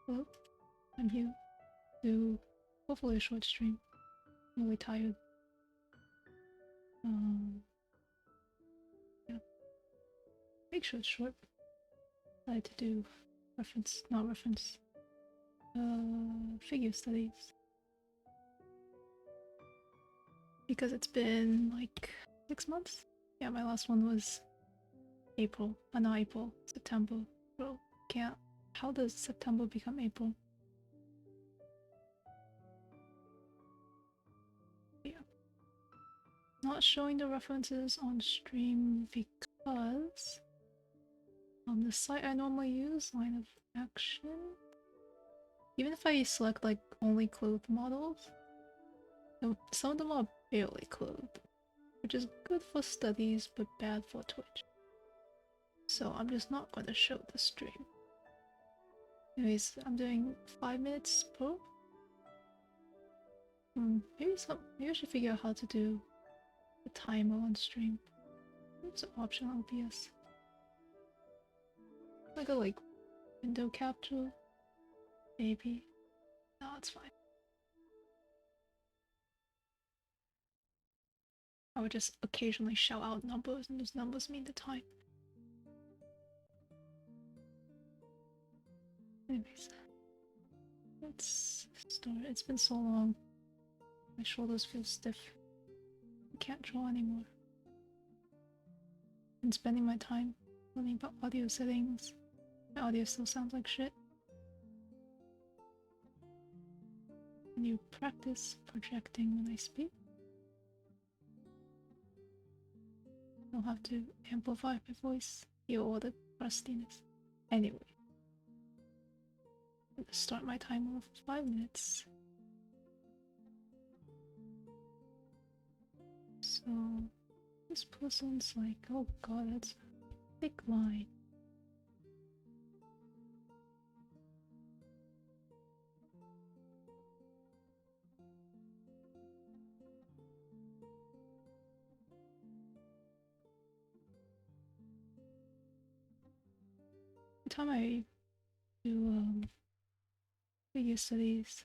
Hello, I'm here to hopefully a short stream. I'm really tired. Yeah, make sure it's short. I had to do not reference, figure studies. Because it's been like 6 months? Yeah, my last one was April. Not April, September. Bro, can't. How does September become April? Yeah. Not showing the references on stream because on the site I normally use, line of action. Even if I select like only clothed models, some of them are barely clothed, which is good for studies but bad for Twitch. So I'm just not going to show the stream. Anyways, I'm doing 5 minutes per. Maybe I should figure out how to do the timer on stream. It's an option on OBS. Like a window capture, maybe. No, it's fine. I would just occasionally shout out numbers, and those numbers mean the time. Anyways, let's start. It's been so long. My shoulders feel stiff. I can't draw anymore. Been spending my time learning about audio settings. My audio still sounds like shit. Can you practice projecting when I speak? I'll have to amplify my voice, hear all the rustiness. Anyway, let's start my timer for 5 minutes. So, this person's like, oh god, that's a thick line. Every time I do figure studies,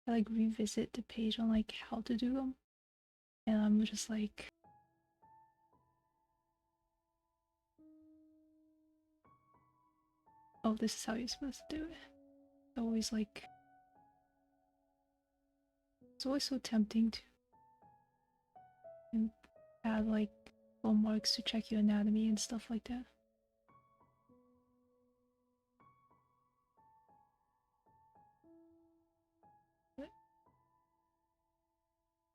I like revisit the page on like how to do them, and I'm just like, oh, this is how you're supposed to do it. Always like, it's always so tempting to add like little marks to check your anatomy and stuff like that. But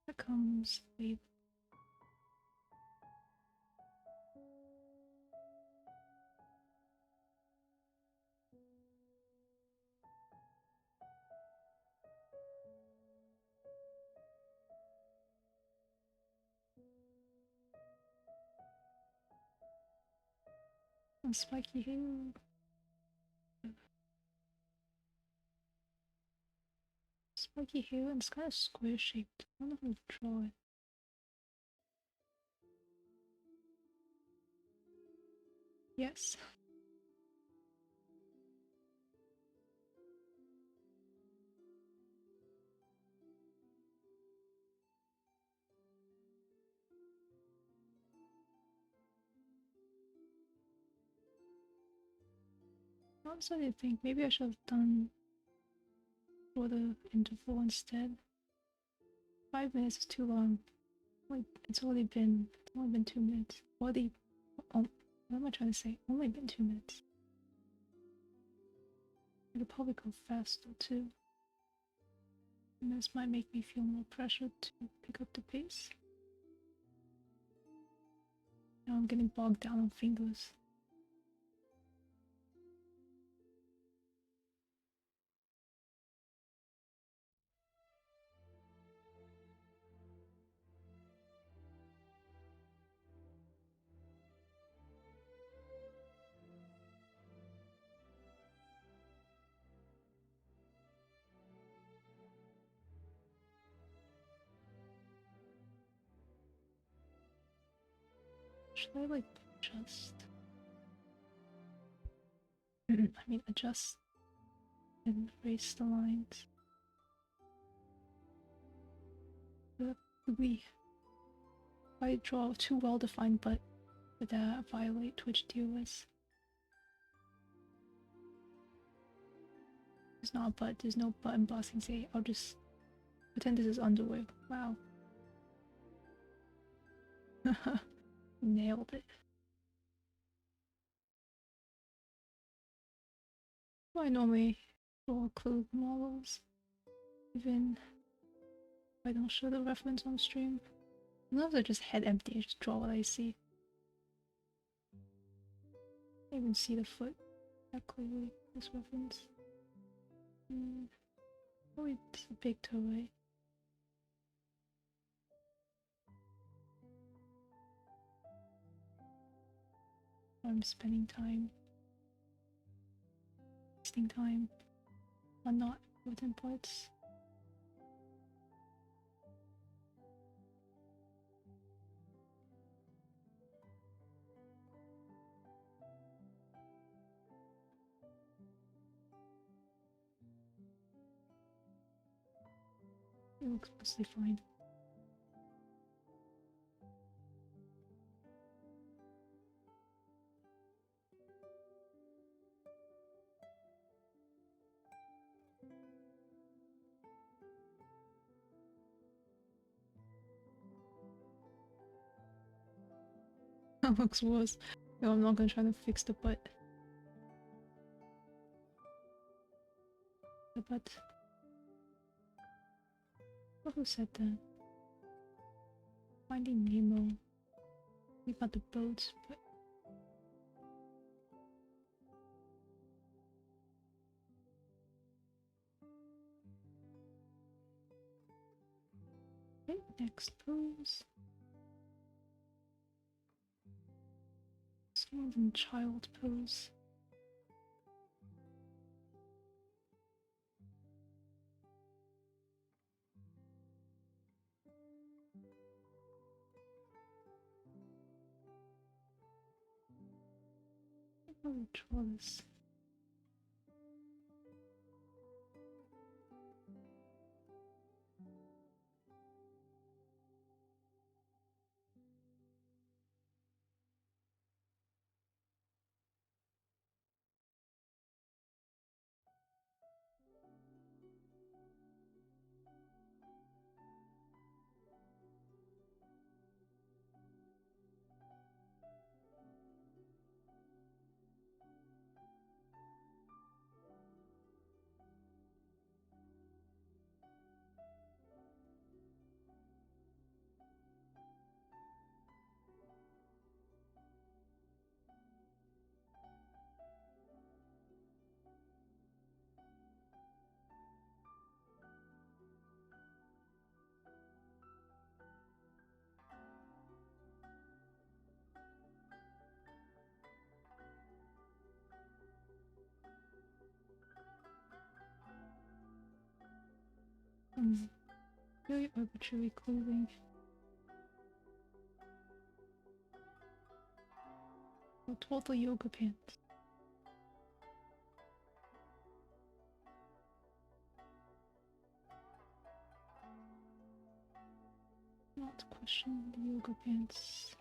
that comes later. And spiky hair. Spiky hair, and it's kind of square shaped. I don't know how to draw it. Yes. I was starting to think maybe I should have done for the interval instead. 5 minutes is too long. Like it's only been 2 minutes. Already. Oh, what am I trying to say? Only been 2 minutes. I could probably go faster too. And this might make me feel more pressured to pick up the pace. Now I'm getting bogged down on fingers. Should I like adjust? I mean adjust and erase the lines. I draw too well-defined but would that violate Twitch TOS? There's not a but, there's no but in Bossing Say. I'll just pretend this is underwear. Wow. Nailed it. I normally draw clothes models, even if I don't show the reference on stream. Sometimes I just head empty, I just draw what I see. I even see the foot that clearly, this reference. Oh, it's a big toe, right? I'm spending time, wasting time on not important parts. It looks mostly fine. That looks worse. No, I'm not gonna try to fix the butt. The butt. Who said that? Finding Nemo. We got the boats, but okay, next pose. Someone's in child pose. How do I draw this? Very arbitrary clothing. Oh, total yoga pants. Not question the yoga pants.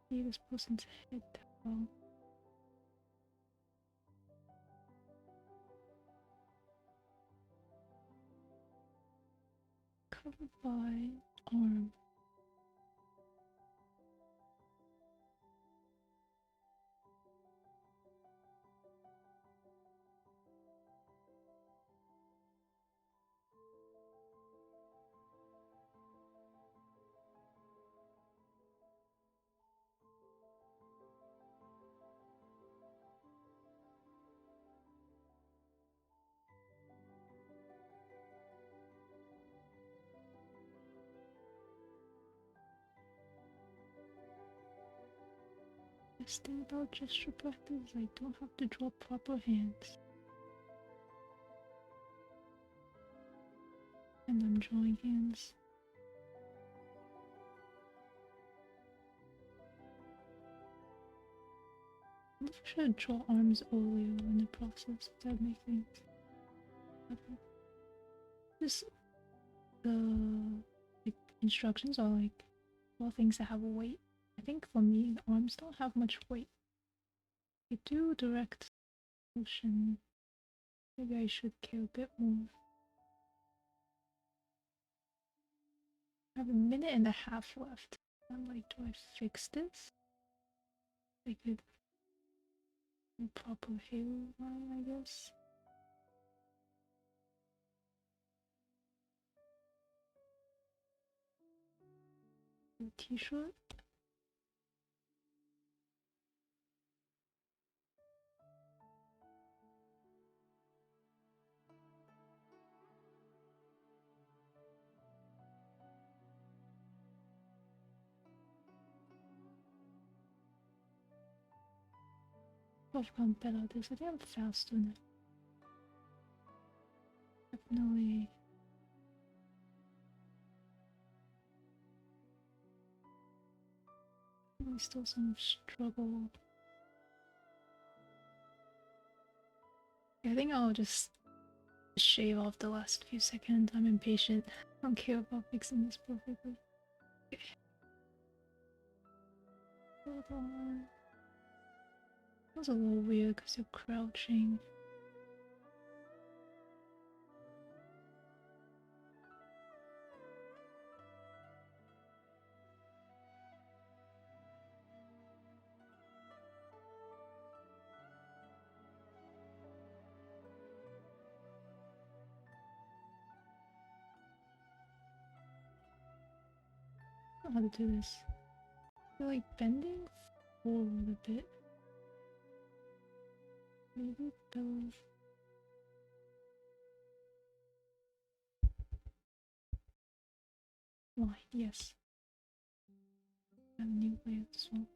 See this person's head wrong. Covered by arm. best thing about gesture practice is I don't have to draw proper hands. And I'm drawing hands. I should draw arms earlier in the process. That would make things better. Just the instructions are like all things that have a weight. I think for me, the arms don't have much weight. They do direct motion. Maybe I should care a bit more. I have a minute and a half left. I'm like, do I fix this? I could do proper hairline, I guess. T-shirt. I've gotten better at this. I think I'm faster now. Definitely. There's still some struggle. I think I'll just shave off the last few seconds. I'm impatient. I don't care about fixing this perfectly. Okay. Hold on. That was a little weird because you're crouching. I don't know how to do this. You're like bending forward a bit. Maybe below. Line, yes. I have a new way as well.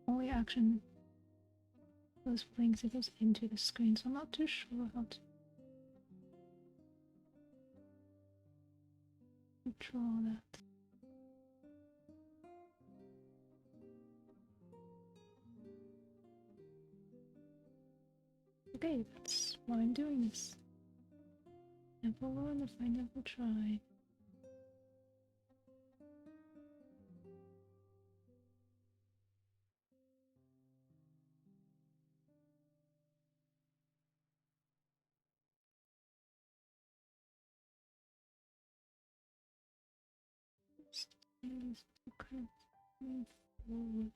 Only action those blinks, it goes into the screen, so I'm not too sure how to draw that. Okay, that's why I'm doing this. Never learn if I never try. Just kind of move forward.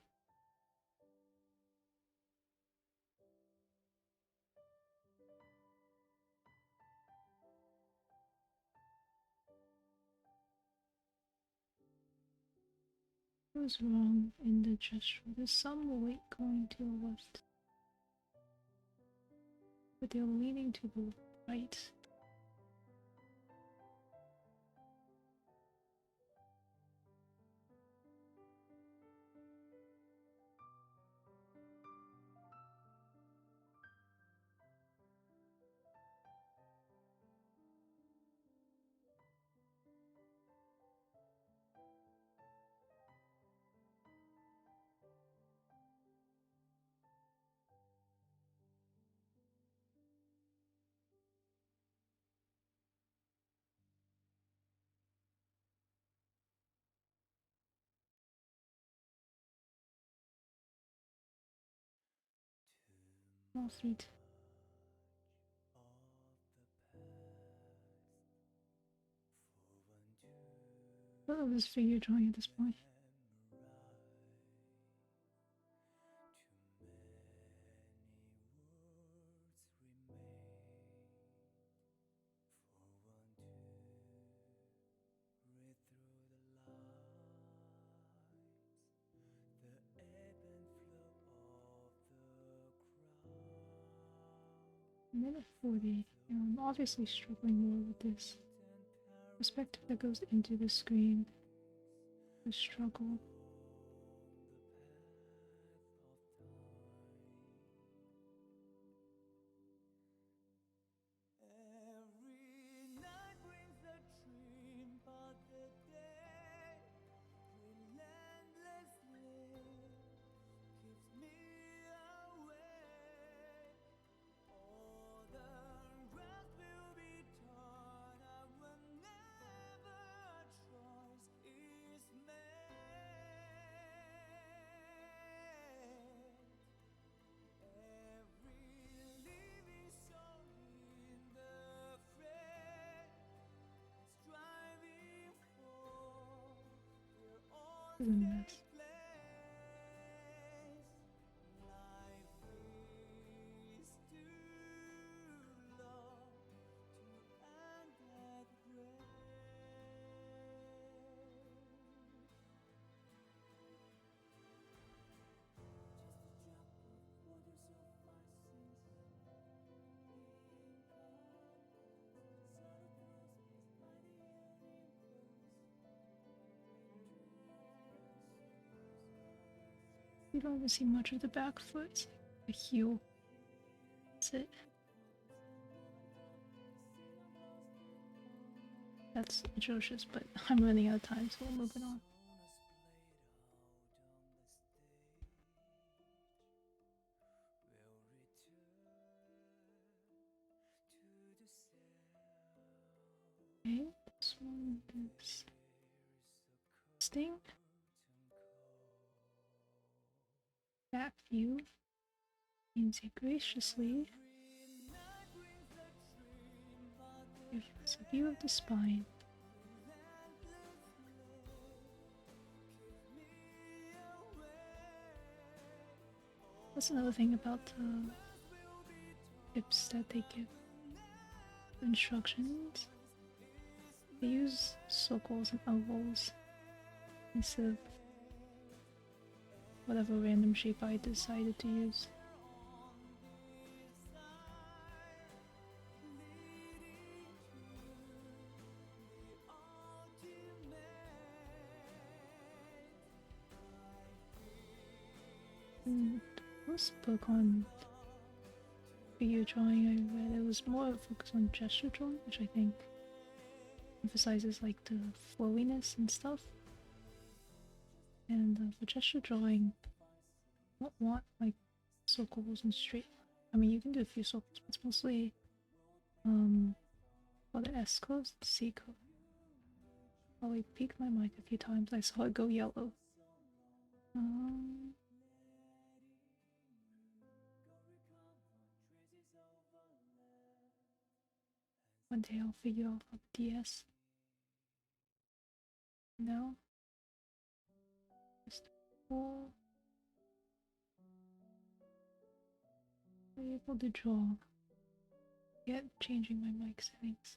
What was wrong in the gesture? There's some weight going to the left, but they're leaning to the right. More feet. What was this figure drawing at this point? Minute 40. I'm obviously struggling more with this perspective that goes into the screen. The struggle. Goodness. You don't even see much of the back foot. It's like a heel. That's it. That's atrocious, but I'm running out of time, so we're moving on. Okay, this one is Sting. Back view means it graciously gives us a view of the spine. That's another thing about the tips that they give. Instructions. They use circles and ovals instead of whatever random shape I decided to use. In the first book on figure drawing I read, it was more focused on gesture drawing, which I think emphasizes like the flowiness and stuff. And for gesture drawing, I don't want like circles and straight. I mean, you can do a few circles, but it's mostly for the S curves, the C curve. Probably peeked my mic a few times. I saw it go yellow. One day I'll figure out how DS. No. Just pull. Be able to draw. Yet changing my mic settings.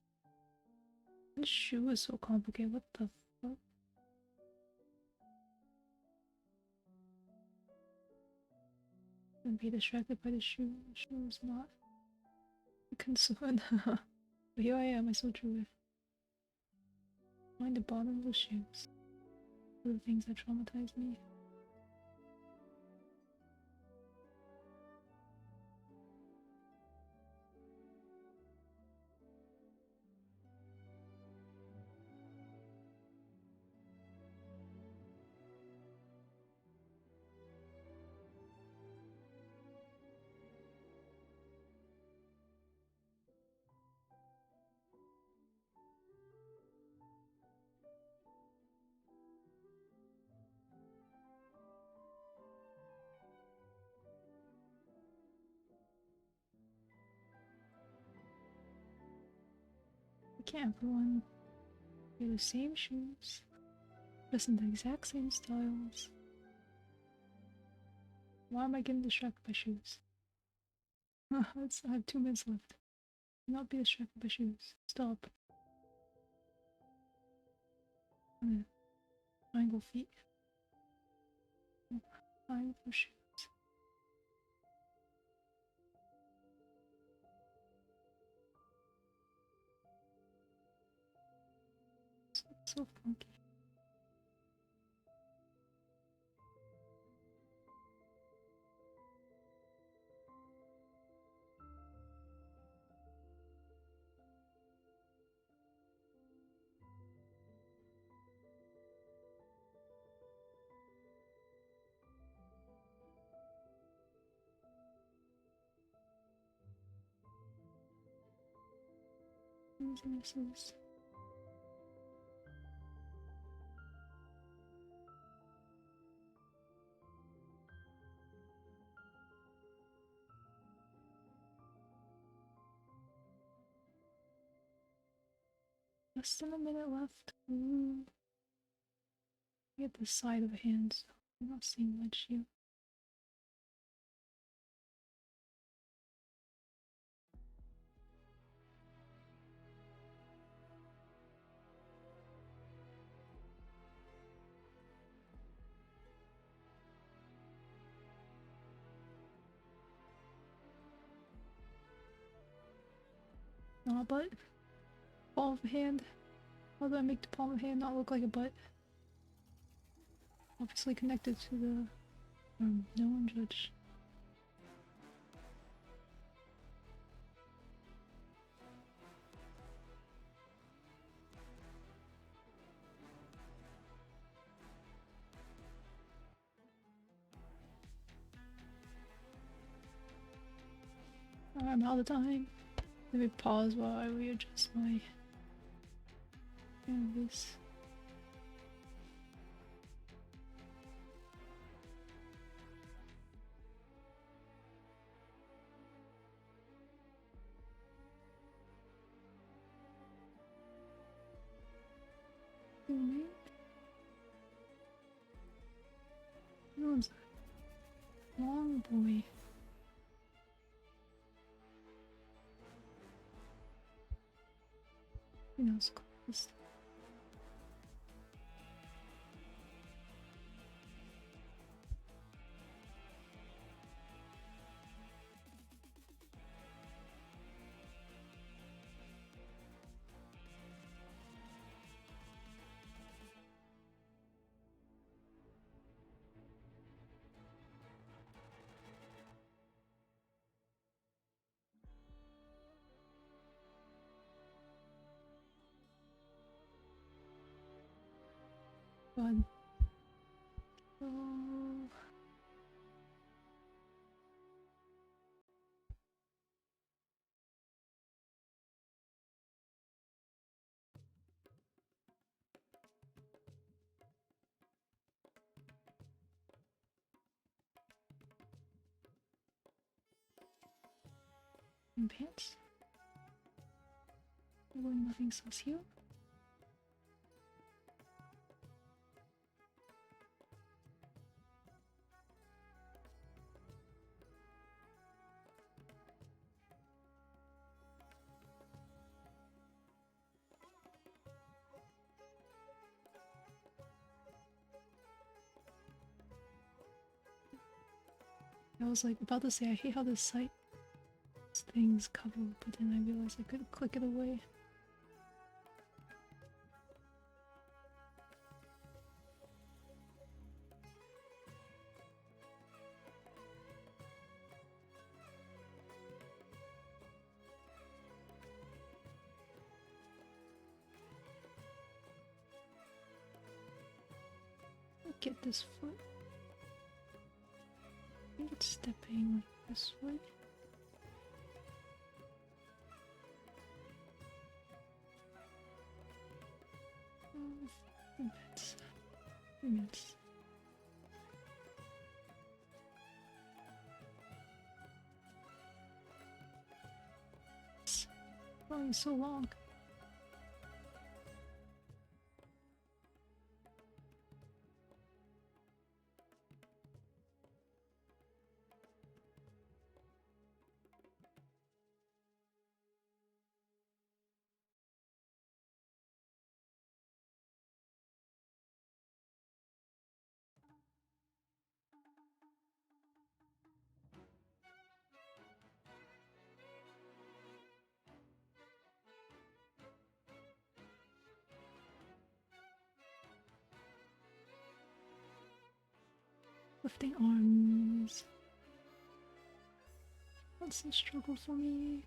This shoe is so complicated. What the fuck? Don't be distracted by the shoe. The shoe is not a concern. But here I am. I still drew it. Find the bottom of the shoes. The things that traumatized me. Can't everyone wear the same shoes, dress in the exact same styles? Why am I getting distracted by shoes? I have 2 minutes left. Do not be distracted by shoes. Stop. Triangle feet. Time for shoes. So funky. Misses. Less than a minute left. Ooh. Get the side of a hand, so I'm not seeing much here. Not a butt. Palm of a hand. How do I make the palm of a hand not look like a butt? Obviously connected to the... no one judge. I'm out of time. Let me pause while I readjust my canvas. No one's a long boy. Who knows? Close. God. Oh. And pants. Nothing else here. I was like about to say I hate how this site things cover, but then I realized I could click it away. Get this foot. I think it's stepping like this way. Minutes. 3 minutes. It's going so long. Lifting arms. That's a struggle for me.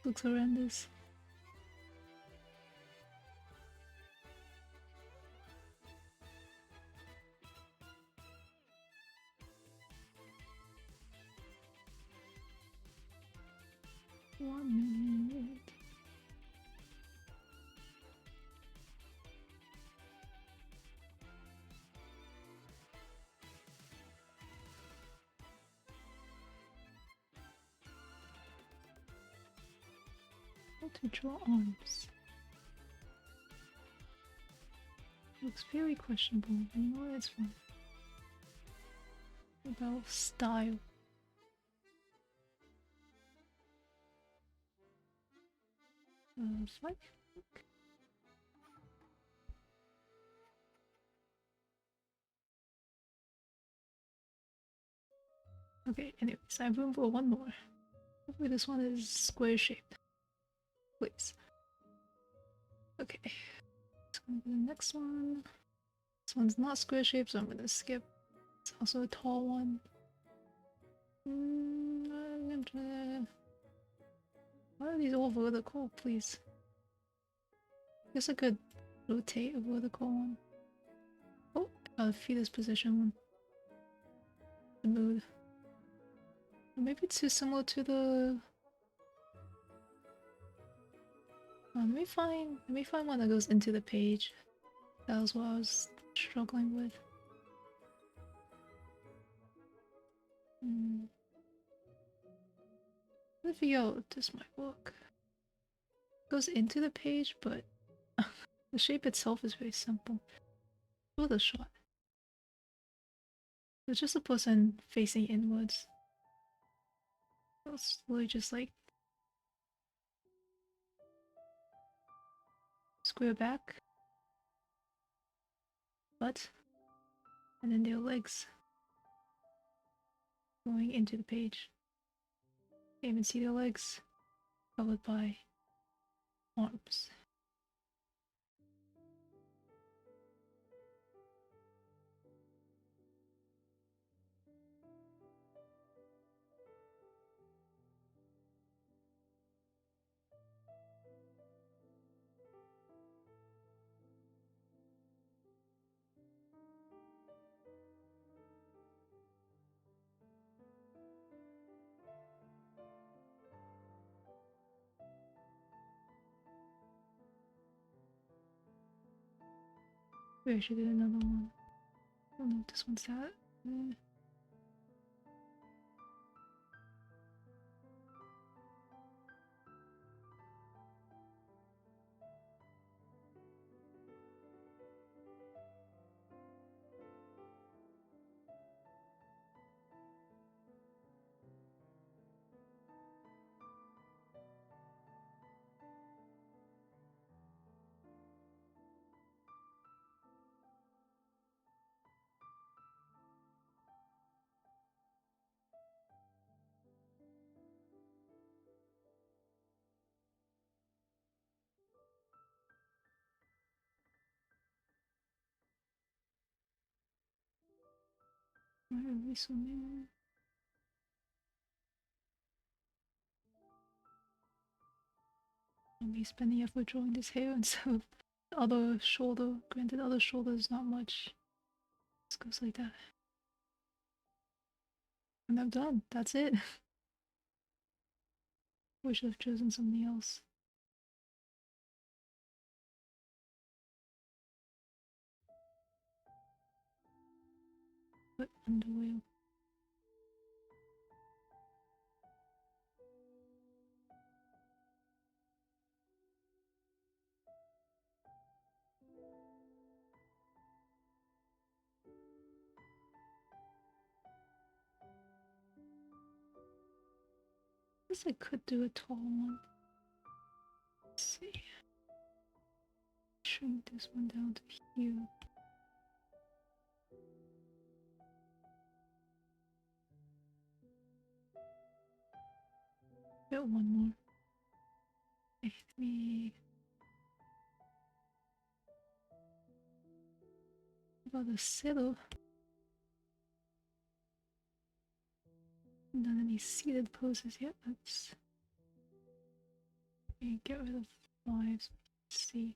Looks horrendous. One minute. How to draw arms. Looks very questionable, but you know what, it's fine. About style. Five? Okay, anyways, I have room for one more. Hopefully this one is square shaped. Please. Okay. Let's go to the next one. This one's not square shaped, so I'm gonna skip. It's also a tall one. I'm trying to... Why are these all vertical, please? Guess I could rotate a vertical one. Oh, fetus position one. The mood. Maybe too similar to the... let me find one that goes into the page. That was what I was struggling with. Let's figure out if this might work. It goes into the page, but the shape itself is very simple. With a shot. It's just a person facing inwards. I'll slowly just like square back, butt, and then their legs going into the page. Can't even see their legs, covered by arms. Maybe I should do another one. I don't know if this one's that. Why are we so new? Me spending effort drawing this hair instead of the other shoulder. Granted, other shoulder is not much. Just goes like that. And I'm done. That's it. I should have chosen something else. But underwear. I guess I could do a tall one. Let's see. Shrink this one down to here. Get one more. 3. about the saddle. Not any seated poses yet. Let's get rid of 5. Let's see.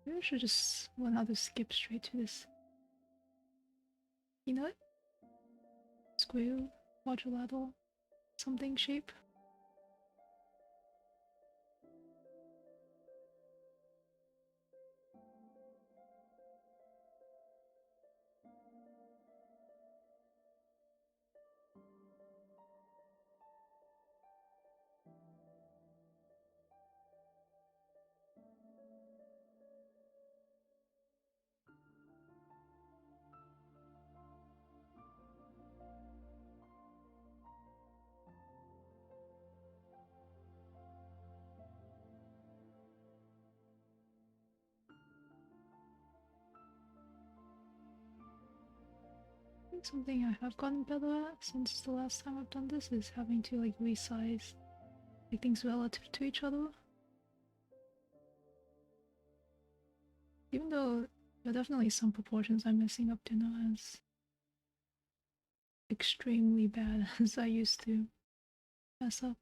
Maybe I should just learn how to skip straight to this peanut, square, quadrilateral, something shape. Something I have gotten better at since the last time I've done this is having to like resize like things relative to each other. Even though there are definitely some proportions I'm messing up to not as extremely bad as I used to mess up.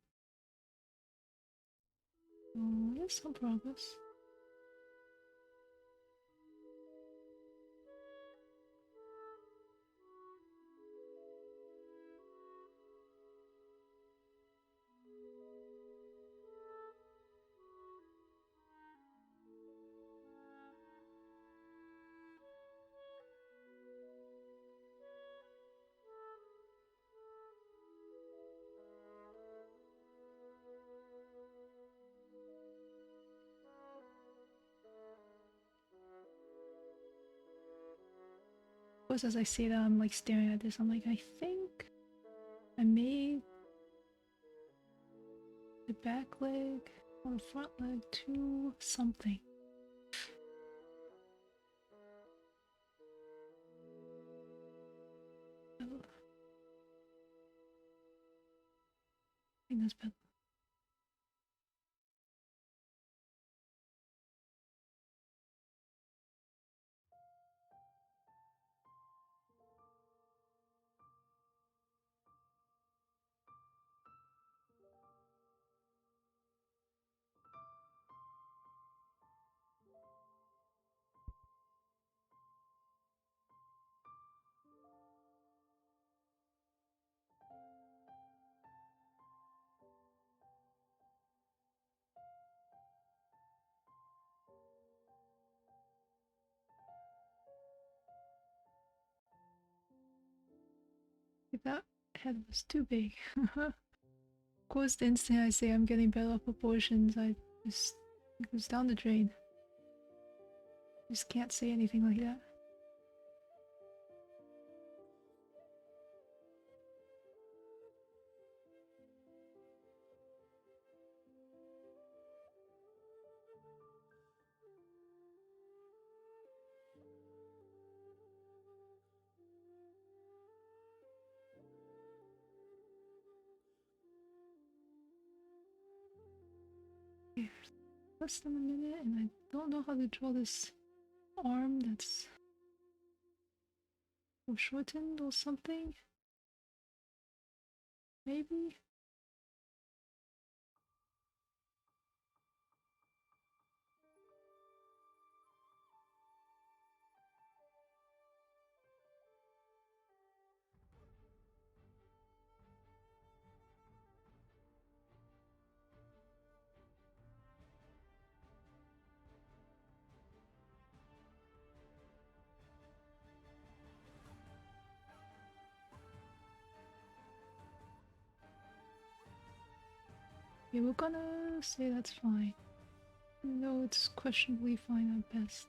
Oh, there's some progress. Of course, as I say that, I'm like staring at this. I'm like, I think I made the back leg or the front leg to something. Oh. I think that's better. If that head was too big. Of course, the instant I say I'm getting better proportions, it goes down the drain. Just can't say anything like that. Okay, less than a minute, and I don't know how to draw this arm that's foreshortened or something. Maybe? Yeah, we're gonna say that's fine. No, it's questionably fine at best.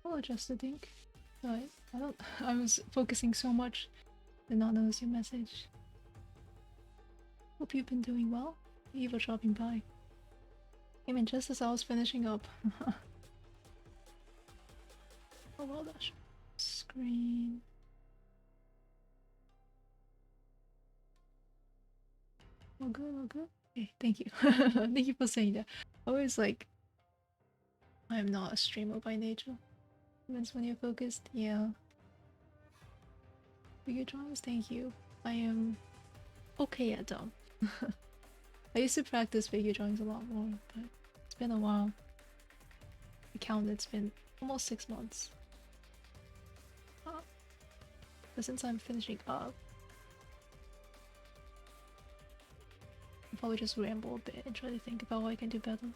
I'll adjust the link. But I don't. I was focusing so much, did not notice your message. Hope you've been doing well. Thank you for dropping by. Came in just as I was finishing up. Oh well, that's screen. All good, all good. Okay, thank you. Thank you for saying that. I always like, I'm not a streamer by nature. Depends when you're focused. Yeah. Figure drawings, thank you. I am okay at them. I used to practice figure drawings a lot more, but it's been a while. I count it's been almost 6 months. But since I'm finishing up, I'll probably just ramble a bit and try to think about what I can do better.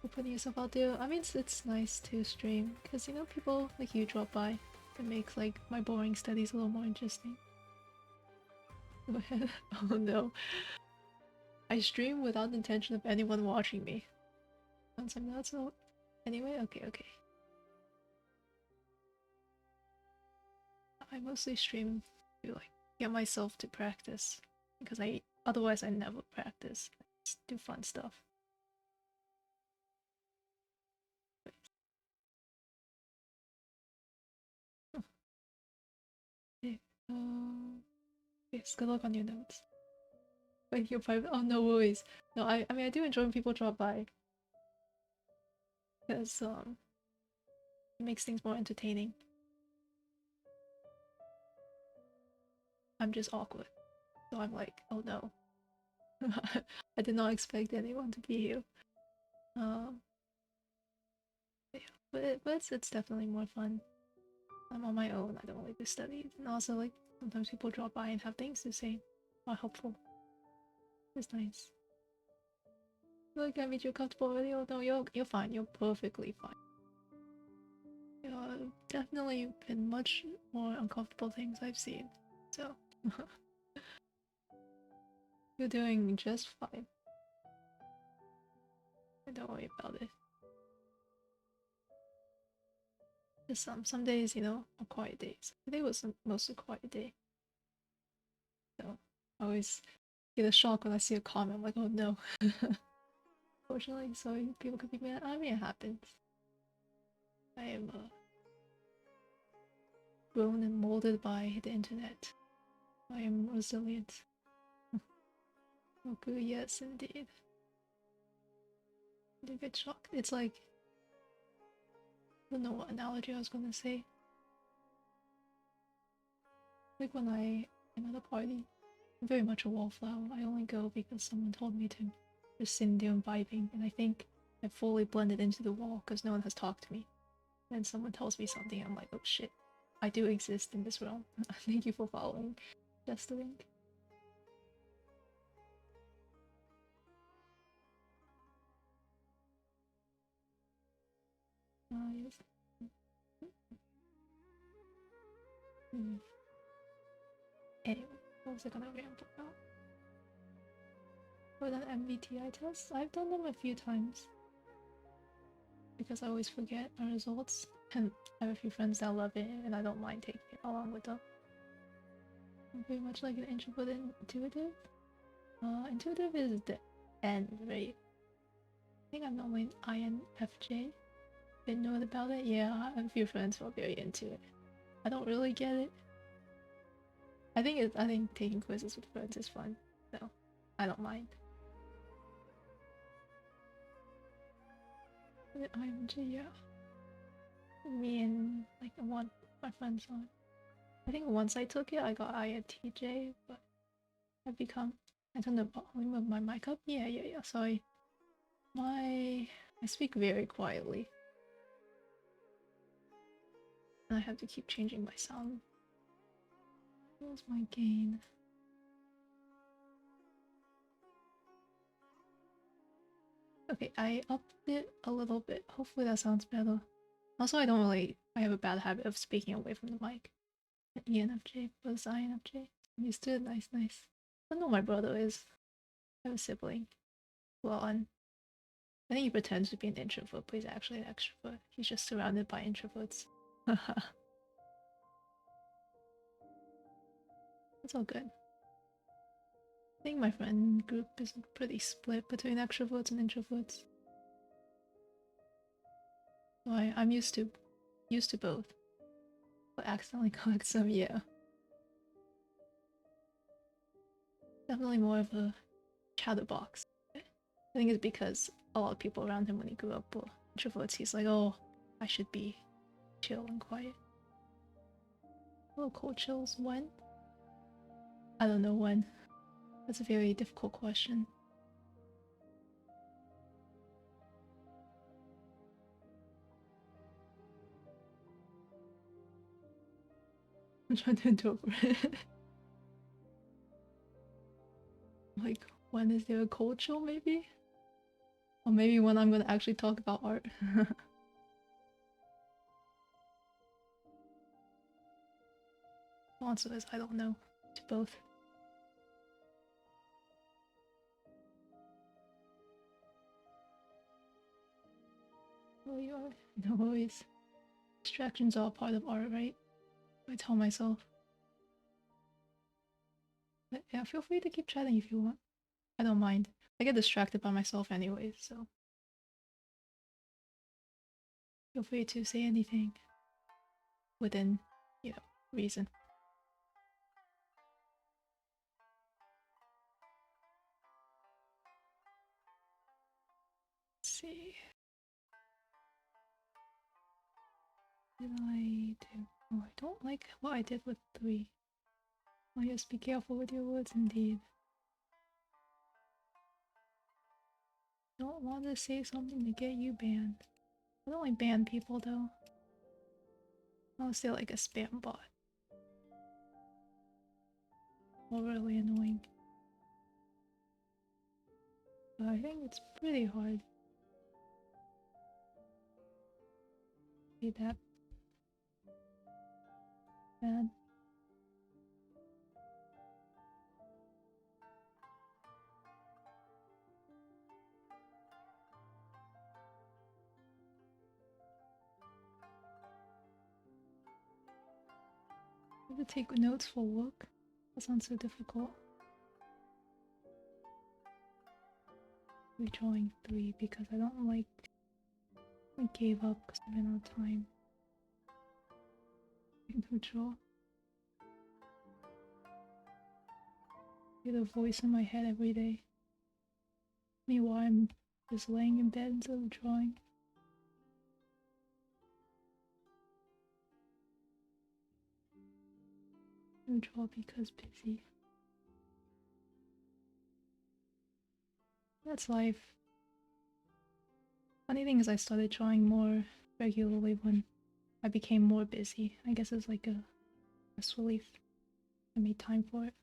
For putting yourself out there, I mean, it's nice to stream, because, you know, people like you drop by. It makes, like, my boring studies a little more interesting. Oh no. I stream without the intention of anyone watching me. Sounds like that, so... Anyway, okay. I mostly stream to, like, get myself to practice. Because otherwise I never practice. Just do fun stuff. Oh. Okay, yes, good luck on your notes. Wait, you're private? Oh, no worries. No, I mean, I do enjoy when people drop by. Because, it makes things more entertaining. I'm just awkward. So I'm like, oh no. I did not expect anyone to be here. Yeah, but it's definitely more fun. I'm on my own, I don't like to study. And also, like, sometimes people drop by and have things to say. Are helpful. It's nice. Like, I made you comfortable already? Oh no, you're fine. You're perfectly fine. Definitely been much more uncomfortable things I've seen. So, you're doing just fine. Don't worry about it. Just some days, you know, are quiet days. Today was mostly a quiet day. So, I always get a shock when I see a comment. I'm like, oh no. Fortunately, so people could be mad. I mean, it happens. I am grown and molded by the internet. I am resilient. Okay, yes, indeed. You get shocked. It's like, I don't know what analogy I was gonna say. Like when I'm at a party, I'm very much a wallflower. I only go because someone told me to. Just sitting there and vibing, and I think I fully blended into the wall because no one has talked to me. Then someone tells me something, I'm like, oh shit, I do exist in this realm. Thank you for following. Just the link. Yes. Anyway, what was I gonna ramble about? For that MBTI test, I've done them a few times. Because I always forget my results. And I have a few friends that love it, and I don't mind taking it along with them. I'm very much like an introvert and intuitive. Intuitive is the N, right? I think I'm normally an INFJ. Didn't know about it? Yeah, I have a few friends who are very into it. I don't really get it. I think taking quizzes with friends is fun, so I don't mind. But INFJ, yeah. Me and like my friends on. I think once I took it, I got INTJ, but I've become. I don't know. Let me move my mic up. Yeah. Sorry. I speak very quietly. And I have to keep changing my sound. What's my gain? Okay, I upped it a little bit. Hopefully that sounds better. Also, I have a bad habit of speaking away from the mic. ENFJ plus INFJ. I'm used to it. Nice. I don't know what my brother is. I have a sibling. Well, on I think he pretends to be an introvert, but he's actually an extrovert. He's just surrounded by introverts. That's all good. I think my friend group is pretty split between extroverts and introverts. So I'm used to both. But accidentally collect some, yeah. Definitely more of a chatterbox. I think it's because a lot of people around him when he grew up were introverts. He's like, oh, I should be chill and quiet. Oh, cold chills, when? I don't know when. That's a very difficult question. I'm trying to interpret. Like, when is there a cold chill, maybe? Or maybe when I'm gonna actually talk about art. The answer is I don't know. To both. Oh, you are. No worries. Distractions are part of art, right? I tell myself. But yeah, feel free to keep chatting if you want. I don't mind. I get distracted by myself anyways, so feel free to say anything within, reason. Let's see. What did I do? Oh, I don't like what I did with 3. Oh yes, be careful with your words indeed. Don't want to say something to get you banned. I don't like ban people though. I'll say like a spam bot. Or really annoying. But I think it's pretty hard. Be that bad. I have to take notes for work. That sounds so difficult. Redrawing 3 because I don't like. I gave up because I ran out of time. I can draw. I get a voice in my head every day. Meanwhile, I'm just laying in bed instead of drawing. I draw because busy. That's life. Funny thing is, I started drawing more regularly when I became more busy. I guess it's like a stress relief. I made time for it.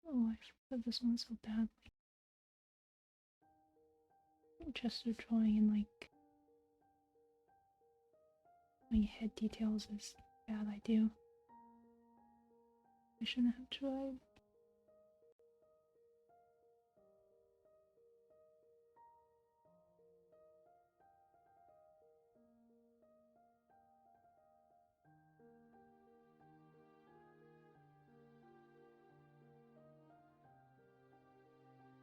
Oh, I forgot this one so badly. Chester drawing in like my head details is a bad idea. I shouldn't have tried.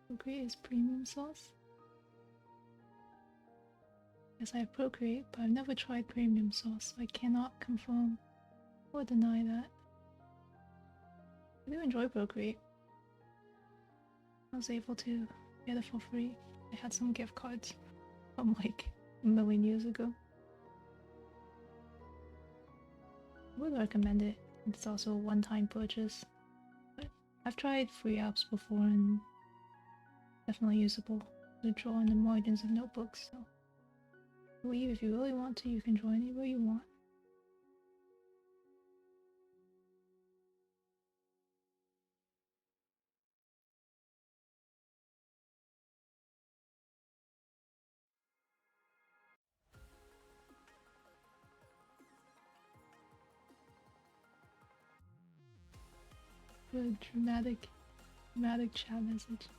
Procreate is premium sauce. Yes, I have Procreate, but I've never tried premium sauce, so I cannot confirm or deny that. I do enjoy Procreate. I was able to get it for free. I had some gift cards from like a million years ago. I would recommend it. It's also a one-time purchase. But I've tried free apps before and definitely usable to draw in the margins of notebooks, so I believe if you really want to, you can draw anywhere you want. Good dramatic chat message.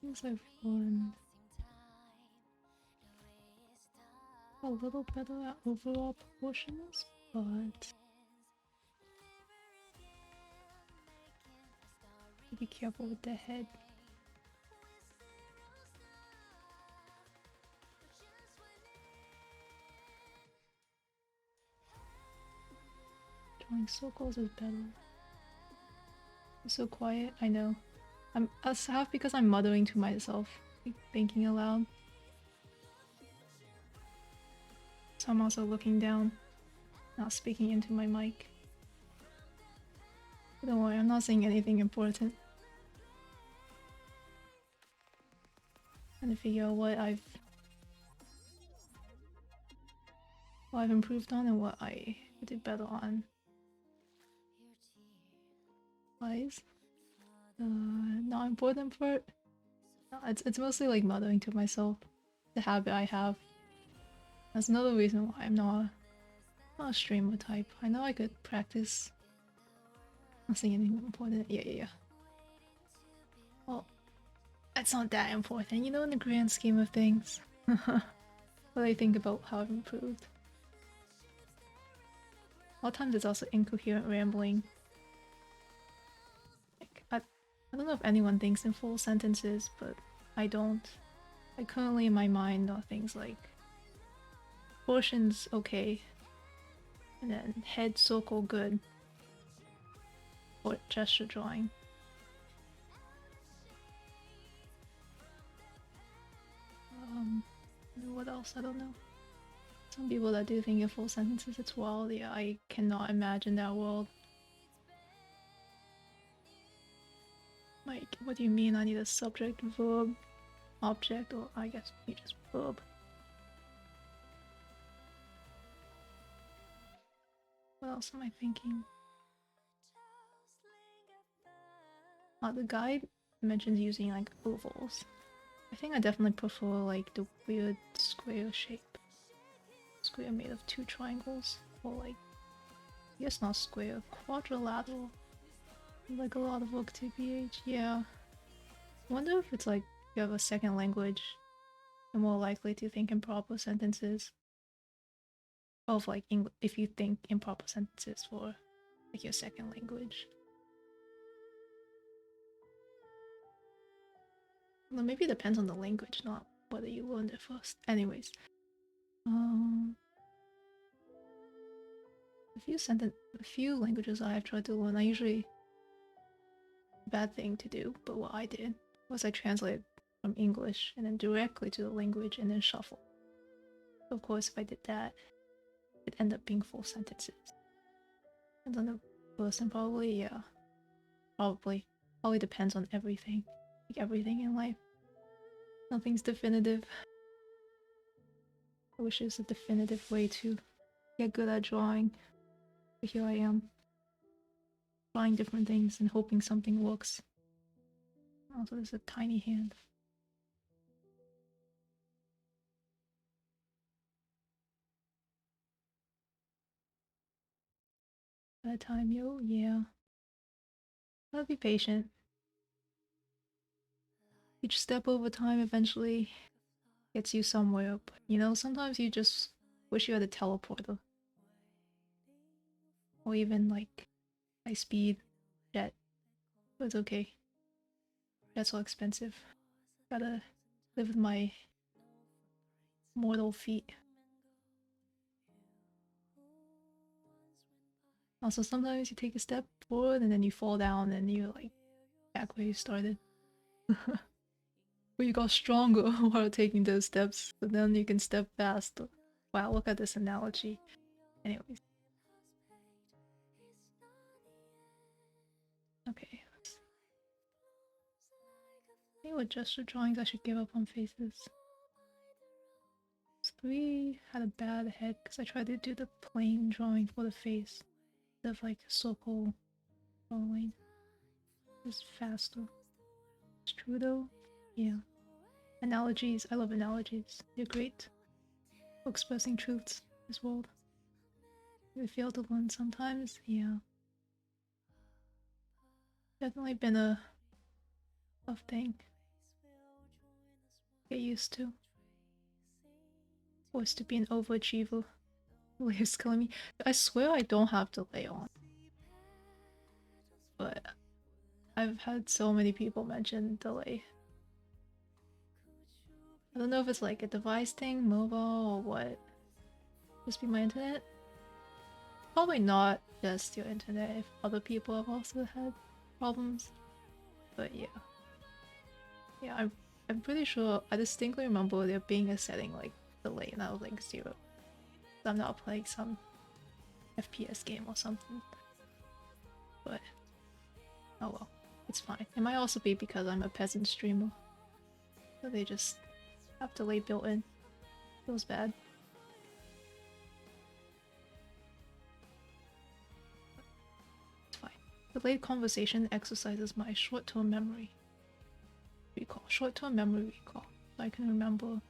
Things I've won a little better at overall proportions, but be careful with the head. Drawing circles is better. It's so quiet, I know. That's half because I'm muttering to myself, like thinking aloud. So I'm also looking down, not speaking into my mic. But don't worry, I'm not saying anything important. Trying to figure out what I've improved on and what I did better on. Wise. Not important part. No, it's mostly like muttering to myself. The habit I have. That's another reason why I'm not a streamer type. I know I could practice. Not saying anything important. Yeah. Well, it's not that important, you know, in the grand scheme of things. What I think about how I've improved. A lot of times it's also incoherent rambling. Like, I don't know if anyone thinks in full sentences, but I don't. Like, currently in my mind are things like portions okay, and then head circle good, or gesture drawing. What else? I don't know. Some people that do think in full sentences it's wild. Yeah, I cannot imagine that world. Like, what do you mean I need a subject, verb, object, or I guess you just verb? What else am I thinking? The guide mentions using like ovals. I think I definitely prefer like the weird square shape. Square made of two triangles, or like, I guess not square, quadrilateral. Like a lot of work TBH, yeah. I wonder if it's like you have a second language, you're more likely to think in proper sentences. Of like if you think in proper sentences for like your second language. Well, maybe it depends on the language, not whether you learned it first. Anyways, a few languages I have tried to learn. I usually bad thing to do, but what I did was I translated from English and then directly to the language and then shuffle. So of course, if I did that, it ended up being full sentences. And on the person, probably, yeah, probably depends on everything, like everything in life. Nothing's definitive. I wish there's a definitive way to get good at drawing. But here I am, trying different things and hoping something works. Also, there's a tiny hand. By the time, yo, yeah. Gotta be patient. Each step over time eventually gets you somewhere, but you know, sometimes you just wish you had a teleporter. Or even like high speed jet. But it's okay. That's so expensive. Gotta live with my mortal feet. Also, sometimes you take a step forward and then you fall down and you're like back where you started. But you got stronger while taking those steps, so then you can step faster. Wow, look at this analogy. Anyways. Okay. Maybe with gesture drawings I should give up on faces. Bree had a bad head because I tried to do the plain drawing for the face instead of like circle drawing. It's faster. It's true though. Yeah. Analogies. I love analogies. They're great for expressing truths in this world. We fail to learn sometimes. Yeah. Definitely been a tough thing. Get used to. Forced to be an overachiever. Delay's killing me. I swear I don't have delay on. But I've had so many people mention delay. I don't know if it's like a device thing, mobile, or what. Just be my internet? Probably not just your internet if other people have also had problems. But yeah. Yeah, I'm pretty sure I distinctly remember there being a setting like delay and I was like 0. So I'm not playing some FPS game or something. But oh well. It's fine. It might also be because I'm a peasant streamer. So they just have delay built in. Feels bad. It's fine. Delayed conversation exercises my short-term memory recall. Short-term memory recall. So I can remember.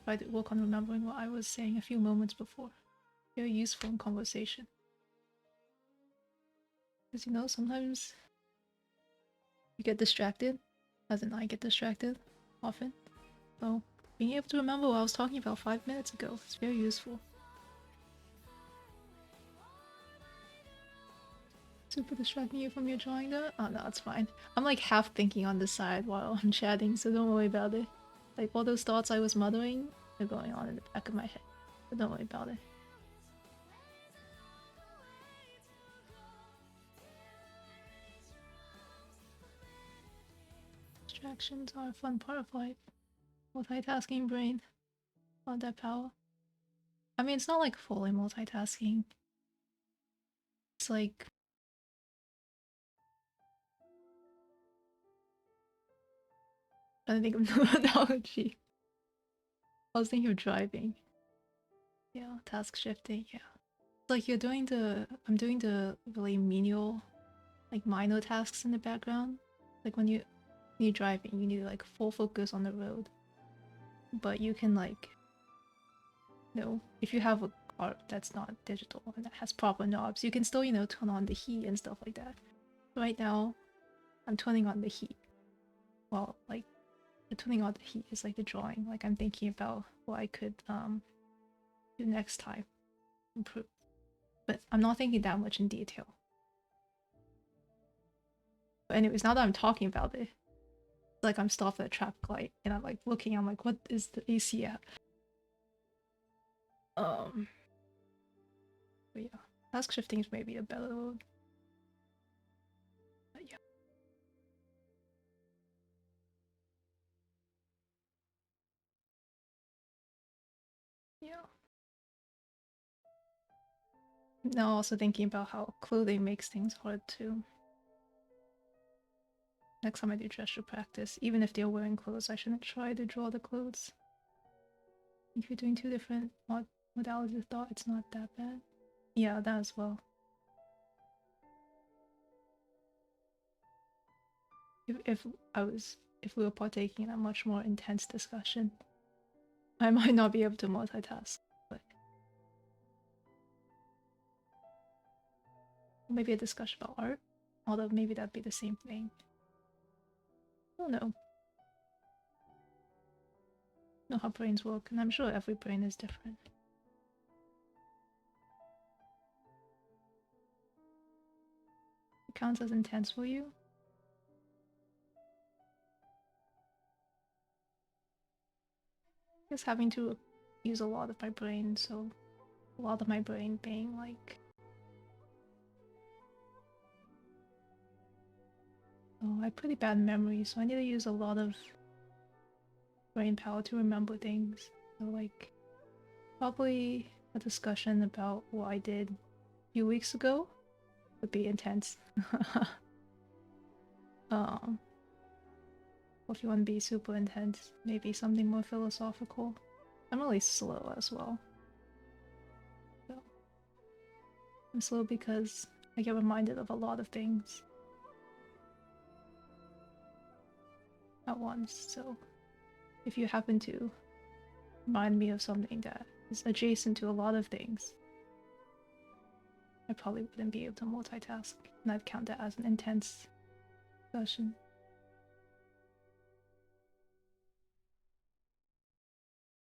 Try to work on remembering what I was saying a few moments before. Very useful in conversation. Because you know, sometimes you get distracted. As in I get distracted often. So being able to remember what I was talking about 5 minutes ago is very useful. Super distracting you from your drawing though? Oh no, it's fine. I'm like half thinking on the side while I'm chatting, so don't worry about it. Like all those thoughts I was muttering are going on in the back of my head. So don't worry about it. Distractions are a fun part of life. Multitasking brain. Want that power. I mean, it's not like fully multitasking. It's like... I'm trying to think of no analogy. I was thinking of driving. Yeah, task shifting, yeah. It's like you're doing the... I'm doing the really menial, like minor tasks in the background. Like when you're driving, you need like full focus on the road. But you can like... You know, if you have a car that's not digital and that has proper knobs, you can still, you know, turn on the heat and stuff like that. Right now, I'm turning on the heat. Well, like, the turning on the heat is like the drawing. Like, I'm thinking about what I could do next time. Improve. But I'm not thinking that much in detail. But anyways, now that I'm talking about it, like I'm stopped at a traffic light and I'm like looking, I'm like, what is the AC at? But yeah. Task shifting is maybe a better word. But yeah. Yeah. Now also thinking about how clothing makes things hard too. Next time I do gesture practice, even if they're wearing clothes, I shouldn't try to draw the clothes. If you're doing 2 different modalities of thought, it's not that bad. Yeah, that as well. If we were partaking in a much more intense discussion, I might not be able to multitask. But maybe a discussion about art, although maybe that'd be the same thing. I don't know. Know how brains work, and I'm sure every brain is different. It counts as intense for you? I guess having to use a lot of my brain, so a lot of my brain being like... Oh, I have pretty bad memory, so I need to use a lot of brain power to remember things. So like, probably a discussion about what I did a few weeks ago would be intense. Or if you want to be super intense, maybe something more philosophical. I'm really slow as well. So I'm slow because I get reminded of a lot of things at once. So if you happen to remind me of something that is adjacent to a lot of things, I probably wouldn't be able to multitask, and I'd count that as an intense session.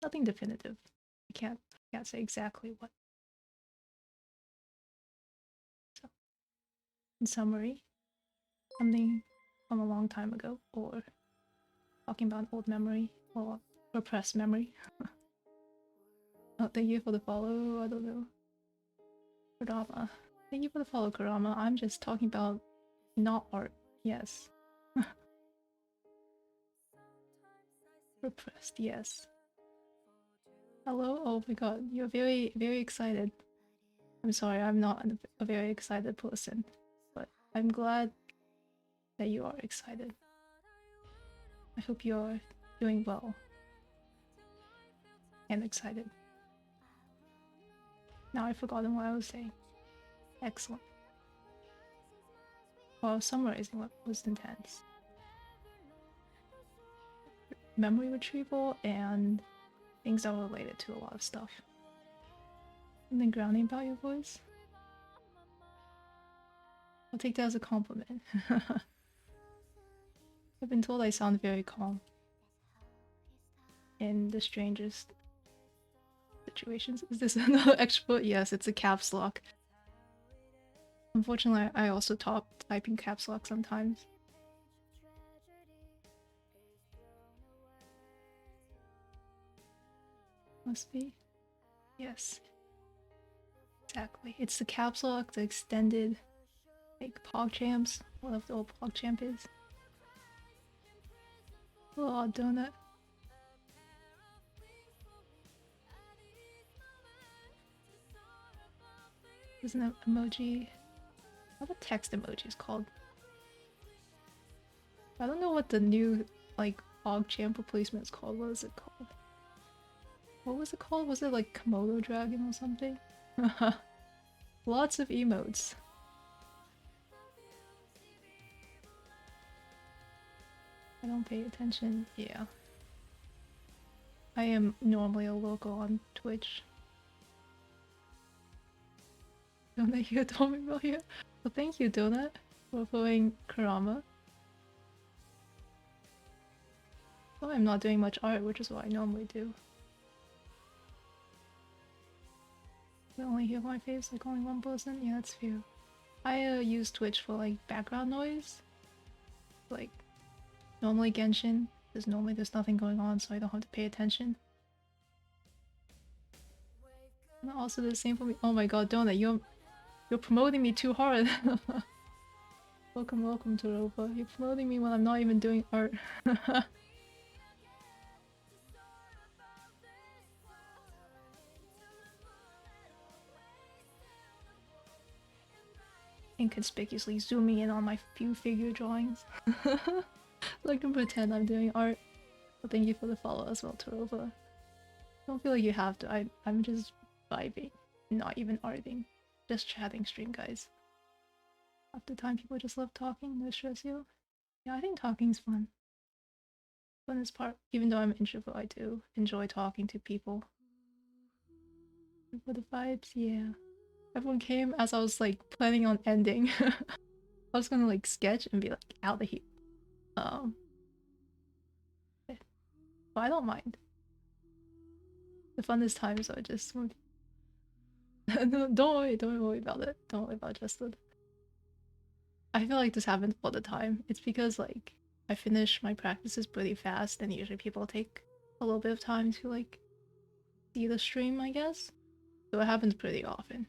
Nothing definitive. I can't say exactly what. So, in summary, something from a long time ago, or talking about an old memory, or repressed memory. Oh, thank you for the follow. I don't know. Kurama. Thank you for the follow, Kurama. I'm just talking about not art. Yes. Repressed, yes. Hello? Oh my god, you're very, very excited. I'm sorry, I'm not a very excited person, but I'm glad that you are excited. I hope you're doing well and excited. Now I've forgotten what I was saying. Excellent. Well, I was summarizing what was intense. Memory retrieval and things that are related to a lot of stuff. Something grounding about your voice? I'll take that as a compliment. I've been told I sound very calm in the strangest situations. Is this another export? Yes, it's a caps lock. Unfortunately, I also type in caps lock sometimes. Must be. Yes. Exactly. It's the caps lock, the extended, like, PogChamps. Whatever the old PogChamp is. Oh, donut. There's an emoji. What a text emoji is called? I don't know what the new, like, PogChamp replacement is called. What is it called? What was it called? Was it like Komodo Dragon or something? Lots of emotes. I don't pay attention. Yeah. I am normally a local on Twitch. Donut here told me about here. Well, thank you, Donut, for following Kurama. Well, I'm not doing much art, which is what I normally do. I only hear my face, like only one person? Yeah, that's fair. I use Twitch for like background noise. Like, normally Genshin, because normally there's nothing going on, so I don't have to pay attention. And also the same for me. Oh my god, Donut, you're promoting me too hard. Welcome to Roba. You're promoting me when I'm not even doing art. Inconspicuously zooming in on my few figure drawings. Like to pretend I'm doing art. But thank you for the follow as well, Torova. Don't feel like you have to. I'm just vibing. Not even arting. Just chatting stream, guys. Half the time people just love talking, no stress you. Yeah, I think talking's fun. Funnest part. Even though I'm an introvert, I do enjoy talking to people. For the vibes, yeah. Everyone came as I was like planning on ending. I was gonna like sketch and be like out of here. But I don't mind. The funnest times are just no, don't worry about it. Don't worry about Justin. I feel like this happens all the time. It's because like I finish my practices pretty fast, and usually people take a little bit of time to like see the stream, I guess. So it happens pretty often.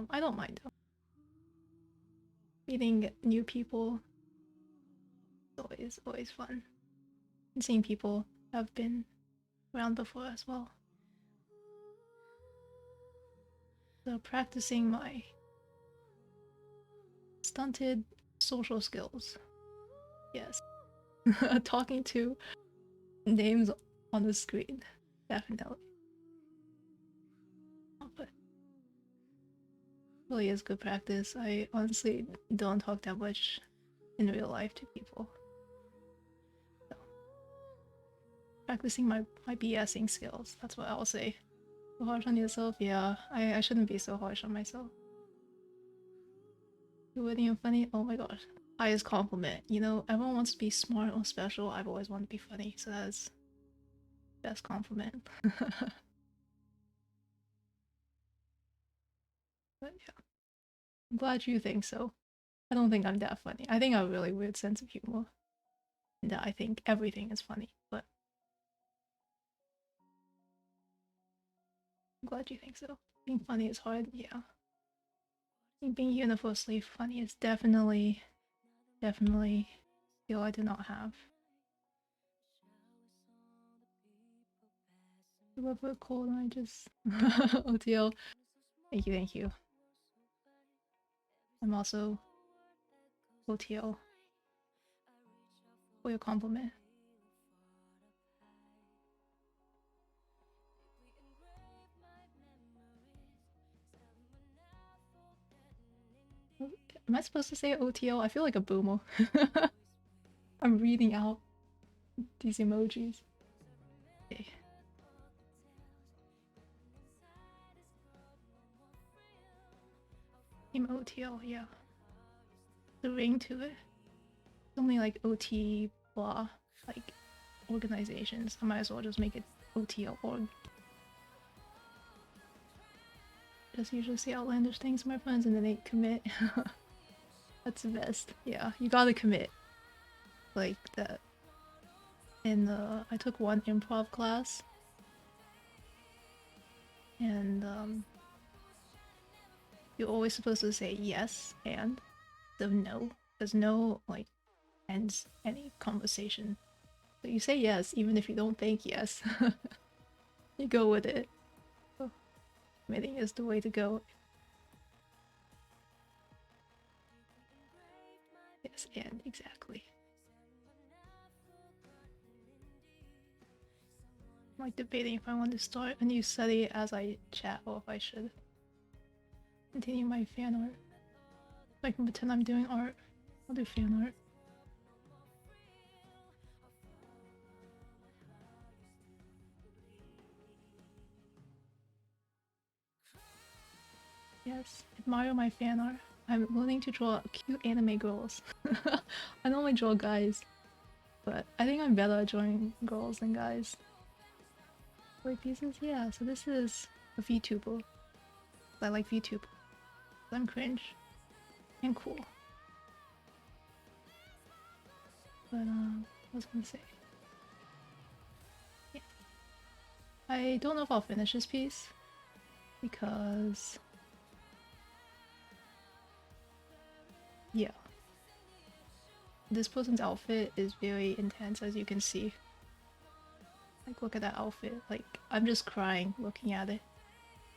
I don't mind though. Meeting new people is always fun. And seeing people have been around before as well. So practicing my stunted social skills. Yes. Talking to names on the screen. Definitely. really is good practice. I honestly don't talk that much in real life to people. So, practicing my BSing skills, that's what I'll say. So harsh on yourself? Yeah, I shouldn't be so harsh on myself. You're witty and funny? Oh my gosh. Highest compliment. You know, everyone wants to be smart or special. I've always wanted to be funny, so that's best compliment. But yeah. I'm glad you think so. I don't think I'm that funny. I think I have a really weird sense of humor. And I think everything is funny, but I'm glad you think so. Being funny is hard, yeah. I think being universally funny is definitely a skill I do not have. Whoever called, I just OTL. Thank you. I'm also OTL for your compliment. Am I supposed to say OTL? I feel like a boomer. I'm reading out these emojis. Okay. Team OTL, yeah. The ring to it. It's only like OT blah, like organizations. I might as well just make it OTL org. Just usually say outlandish things to my friends and then they commit. That's the best. Yeah, you gotta commit. Like that. In the I took one improv class, and you're always supposed to say yes and the no. There's no like ends any conversation. So you say yes even if you don't think yes. You go with it. So, committing is the way to go. Yes, and exactly. I'm like debating if I want to start a new study as I chat or if I should continue my fan art. If I can pretend I'm doing art, I'll do fan art. Yes, admire my fan art. I'm learning to draw cute anime girls. I normally draw guys, but I think I'm better at drawing girls than guys. Toy pieces? Yeah, so this is a VTuber. I like VTuber. I'm cringe. And cool. But, what was I gonna say? Yeah. I don't know if I'll finish this piece, because... yeah. This person's outfit is very intense, as you can see. Like, look at that outfit. Like, I'm just crying looking at it.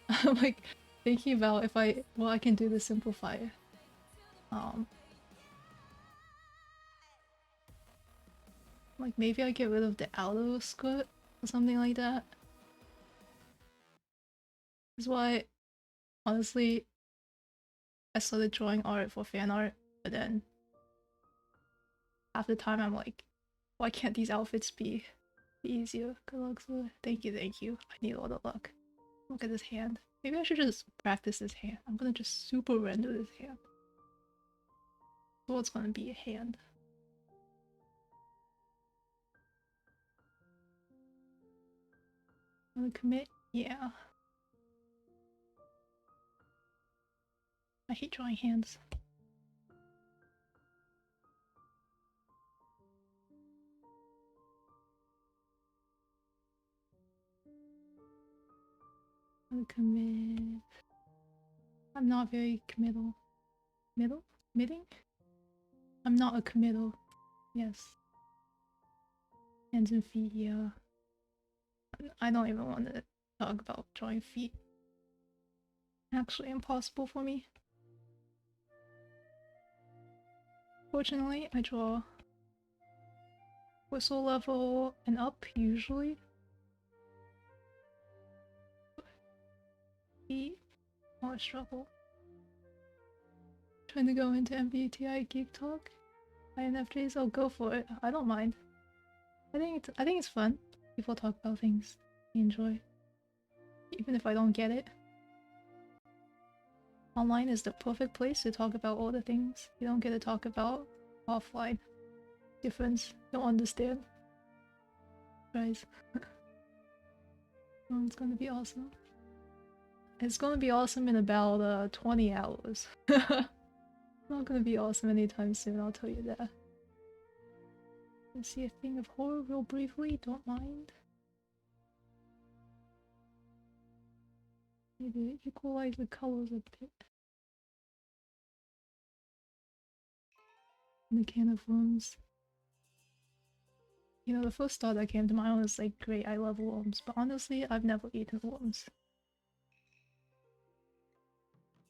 I'm like, thinking about if I can do to simplify it. Like maybe I get rid of the outer skirt or something like that. That's why, honestly, I started drawing art for fan art, but then half the time I'm like, why can't these outfits be easier? Good luck, sir. Thank you. I need all the luck. Look at this hand. Maybe I should just practice this hand. I'm gonna just super render this hand. So it's gonna be a hand. I'm gonna commit? Yeah. I hate drawing hands. I'm gonna commit. I'm not very committal. Committing? I'm not a committal. Yes. Hands and feet, yeah. I don't even want to talk about drawing feet. Actually impossible for me. Fortunately, I draw whistle level and up usually. Feet, more struggle. Trying to go into MBTI Geek Talk? INFJs? Oh, go for it. I don't mind. I think it's fun. People talk about things they enjoy, even if I don't get it. Online is the perfect place to talk about all the things you don't get to talk about offline. Difference. Don't understand. Guys. Oh, it's gonna be awesome. It's gonna be awesome in about 20 hours. Not gonna be awesome anytime soon, I'll tell you that. Let's see a thing of horror real briefly, don't mind. Maybe equalize the colors a bit. In the can of worms. You know, the first thought that came to mind was like, great, I love worms, but honestly, I've never eaten worms.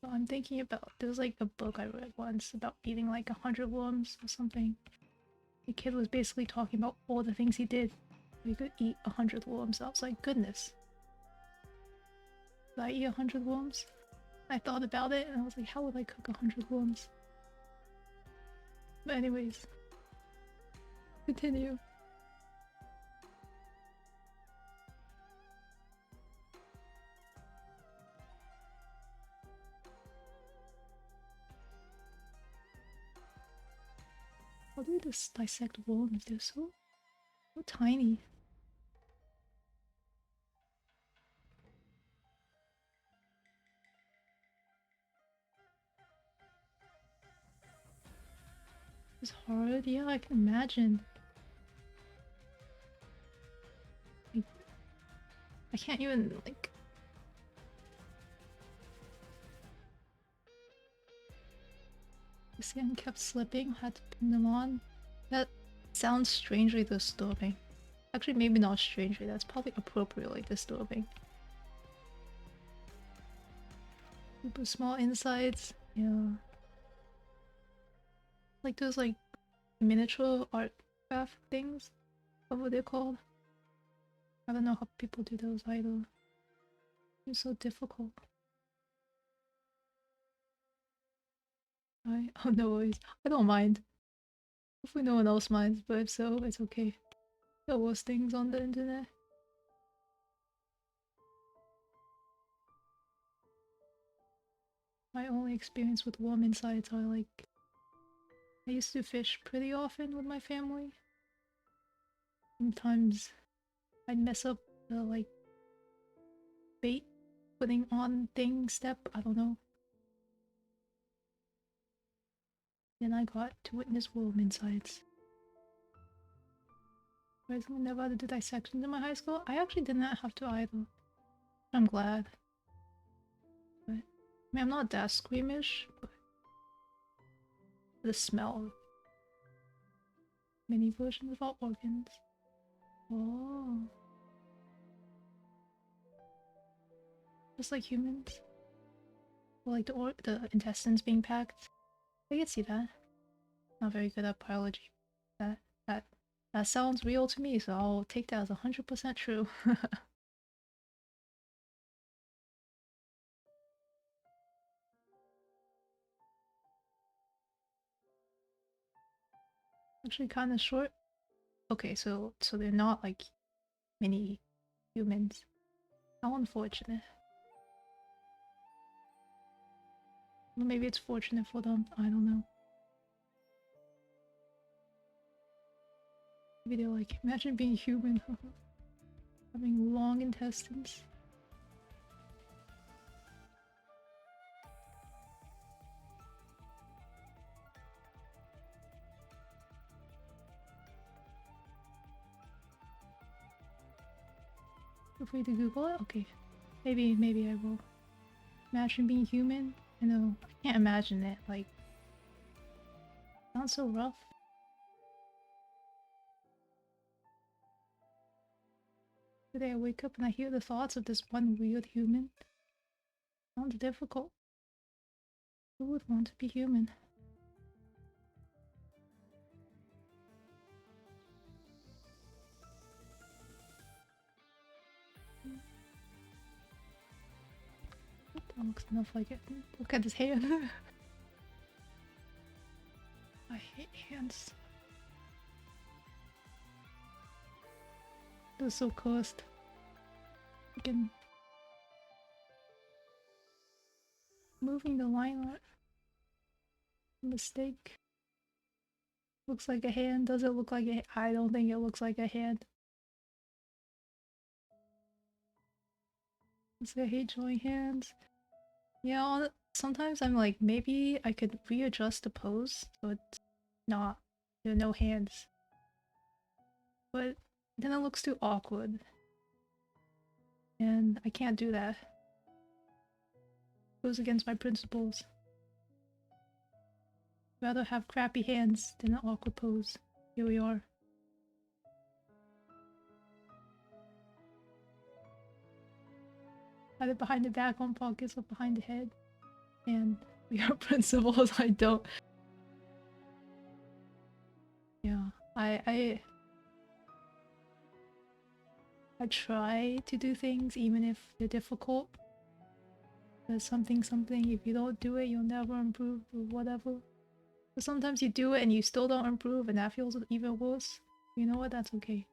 So I'm thinking about, there's like a book I read once about eating like 100 worms or something. The kid was basically talking about all the things he did. He could eat 100 worms. I was like, goodness. Did I eat 100 worms? I thought about it and I was like, how would I cook 100 worms? But anyways. Continue. How do we just dissect worms? They're so tiny. It's hard. Yeah, I can imagine. I can't even, like... The skin kept slipping, had to pin them on. That sounds strangely disturbing. Actually, maybe not strangely, that's probably appropriately disturbing. Super small insides, yeah. Like those like miniature art craft things, what they're called. I don't know how people do those either. It's so difficult. Oh no worries. I don't mind. Hopefully no one else minds, but if so, it's okay. There are worse things on the internet. My only experience with warm insides are like... I used to fish pretty often with my family. Sometimes I'd mess up the like bait putting on thing step, I don't know. Then I got to witness worm insides. I never had to do dissections in my high school. I actually did not have to either. I'm glad. But, I mean, I'm not that squeamish, but the smell of many versions of our organs. Oh. Just like humans. Or like the intestines being packed. I can see that. Not very good at biology. That sounds real to me, so I'll take that as 100% true. Actually kind of short. Okay, so they're not like mini humans. How unfortunate. Well, maybe it's fortunate for them, I don't know. Maybe they're like, imagine being human, having long intestines. Feel free to Google it? Okay. Maybe I will. Imagine being human? I know, I can't imagine it, like... Sounds so rough. Today I wake up and I hear the thoughts of this one weird human. Sounds difficult. Who would want to be human? That looks enough like it. Look at his hand. I hate hands. They're so cursed. Again. Moving the line art. Mistake. Looks like a hand. Does it look like a hand? I don't think it looks like a hand. I hate drawing hands. Yeah, sometimes I'm like, maybe I could readjust the pose so it's not, there are no hands. But then it looks too awkward. And I can't do that. It goes against my principles. Rather have crappy hands than an awkward pose. Here we are. Either behind the back, on pockets, or behind the head. And we are principles. I don't. Yeah, I try to do things even if they're difficult. There's something, if you don't do it, you'll never improve or whatever. But sometimes you do it and you still don't improve and that feels even worse. You know what? That's okay.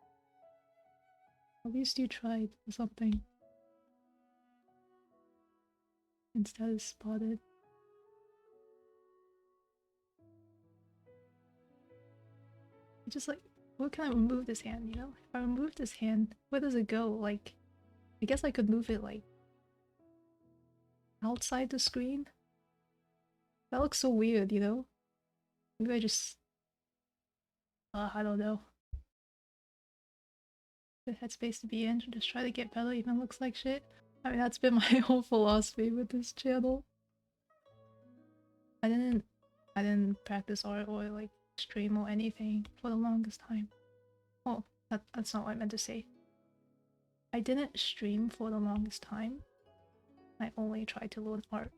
At least you tried something. Instead of spotted. Just like, where can I remove this hand, you know? If I remove this hand, where does it go? Like, I guess I could move it like outside the screen? That looks so weird, you know? Maybe I just... I don't know. The headspace to be in, just try to get better even looks like shit. I mean, that's been my whole philosophy with this channel. I didn't practice art or like stream or anything for the longest time. Oh, that's not what I meant to say. I didn't stream for the longest time. I only tried to learn art.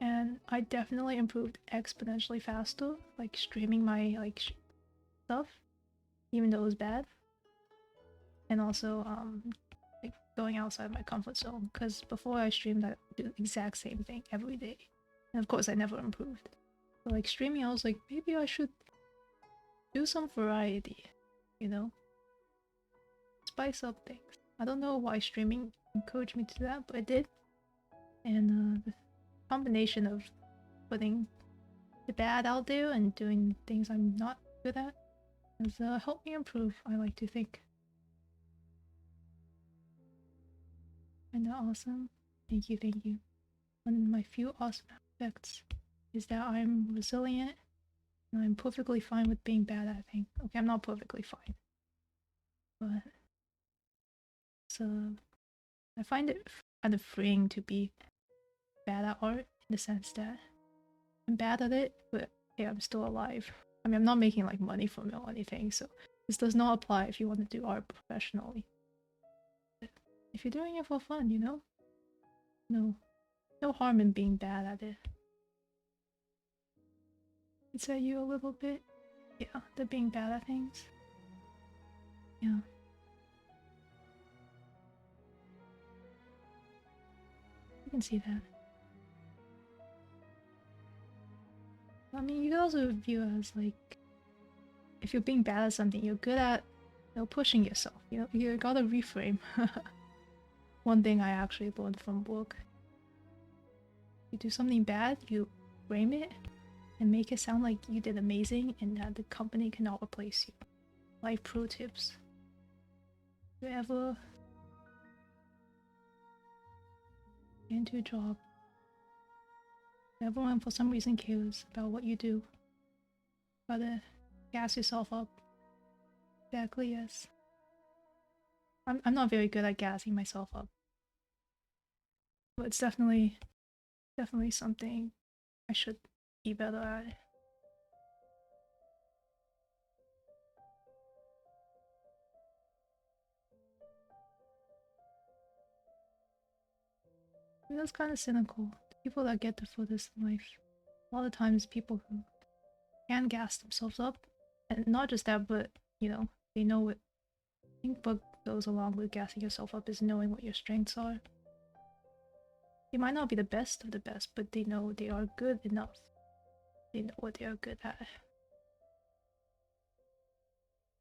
And I definitely improved exponentially faster, like streaming my like stuff, even though it was bad. And also like going outside my comfort zone, because before I streamed I do the exact same thing every day. And of course I never improved. But like streaming, I was like, maybe I should do some variety, you know? Spice up things. I don't know why streaming encouraged me to do that, but it did. And the combination of putting the bad out there and doing things I'm not good at has helped me improve, I like to think. Kinda awesome. Thank you, thank you. One of my few awesome aspects is that I'm resilient and I'm perfectly fine with being bad at things. Okay, I'm not perfectly fine. But so I find it kind of freeing to be bad at art in the sense that I'm bad at it, but hey, I'm still alive. I mean, I'm not making like money from it or anything, so this does not apply if you want to do art professionally. But if you're doing it for fun, you know? No harm in being bad at it. Is that you a little bit? Yeah, the being bad at things. Yeah. You can see that. I mean, you can also view it as like, if you're being bad at something, you're good at, you know, pushing yourself. You know, you gotta reframe. One thing I actually learned from book. You do something bad, you frame it, and make it sound like you did amazing and that the company cannot replace you. Life pro tips. If you ever get into a job, everyone for some reason cares about what you do. Gotta gas yourself up. Exactly, yes. I'm not very good at gassing myself up. But it's definitely something I should be better at. I mean, that's kind of cynical. The people that get the furthest in life, a lot of times people who can gas themselves up, and not just that, but you know, they know what. I think what goes along with gassing yourself up is knowing what your strengths are. They might not be the best of the best, but they know they are good enough. They know what they are good at.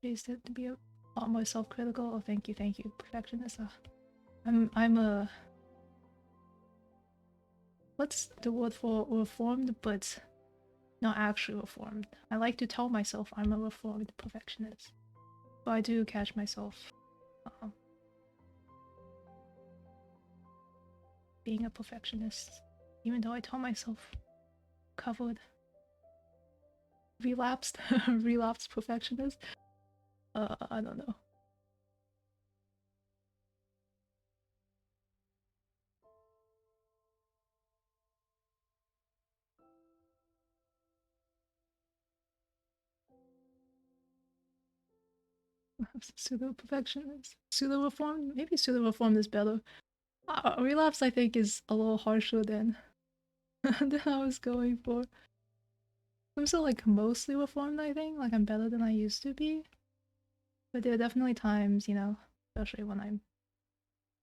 They said to be a lot more self-critical. Oh, thank you, perfectionist. I'm a what's the word for reformed, but not actually reformed. I like to tell myself I'm a reformed perfectionist, but I do catch myself being a perfectionist, even though I tell myself covered. Relapsed, relapsed perfectionist. I don't know. Pseudo perfectionist, pseudo reformed. Maybe pseudo reformed is better. Relapse, I think, is a little harsher than than I was going for. I'm still like mostly reformed. I think like I'm better than I used to be, but there are definitely times, you know, especially when I'm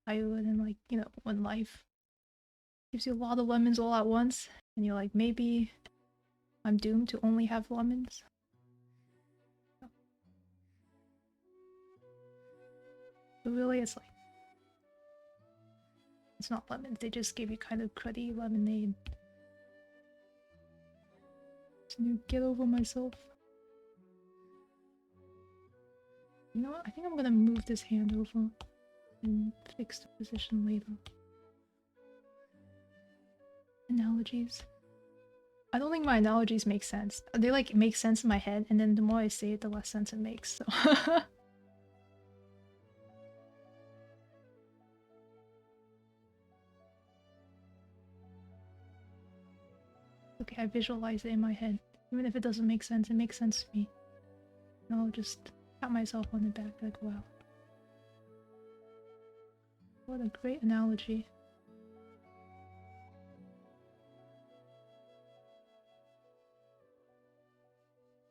tired and like you know when life gives you a lot of lemons all at once, and you're like maybe I'm doomed to only have lemons. But really, it's like it's not lemons. They just give you kind of cruddy lemonade. To get over myself. You know what? I think I'm gonna move this hand over and fix the position later. Analogies. I don't think my analogies make sense. They like make sense in my head, and then the more I say it, the less sense it makes. So. Okay, I visualize it in my head. Even if it doesn't make sense, it makes sense to me. And I'll just pat myself on the back like, wow. What a great analogy.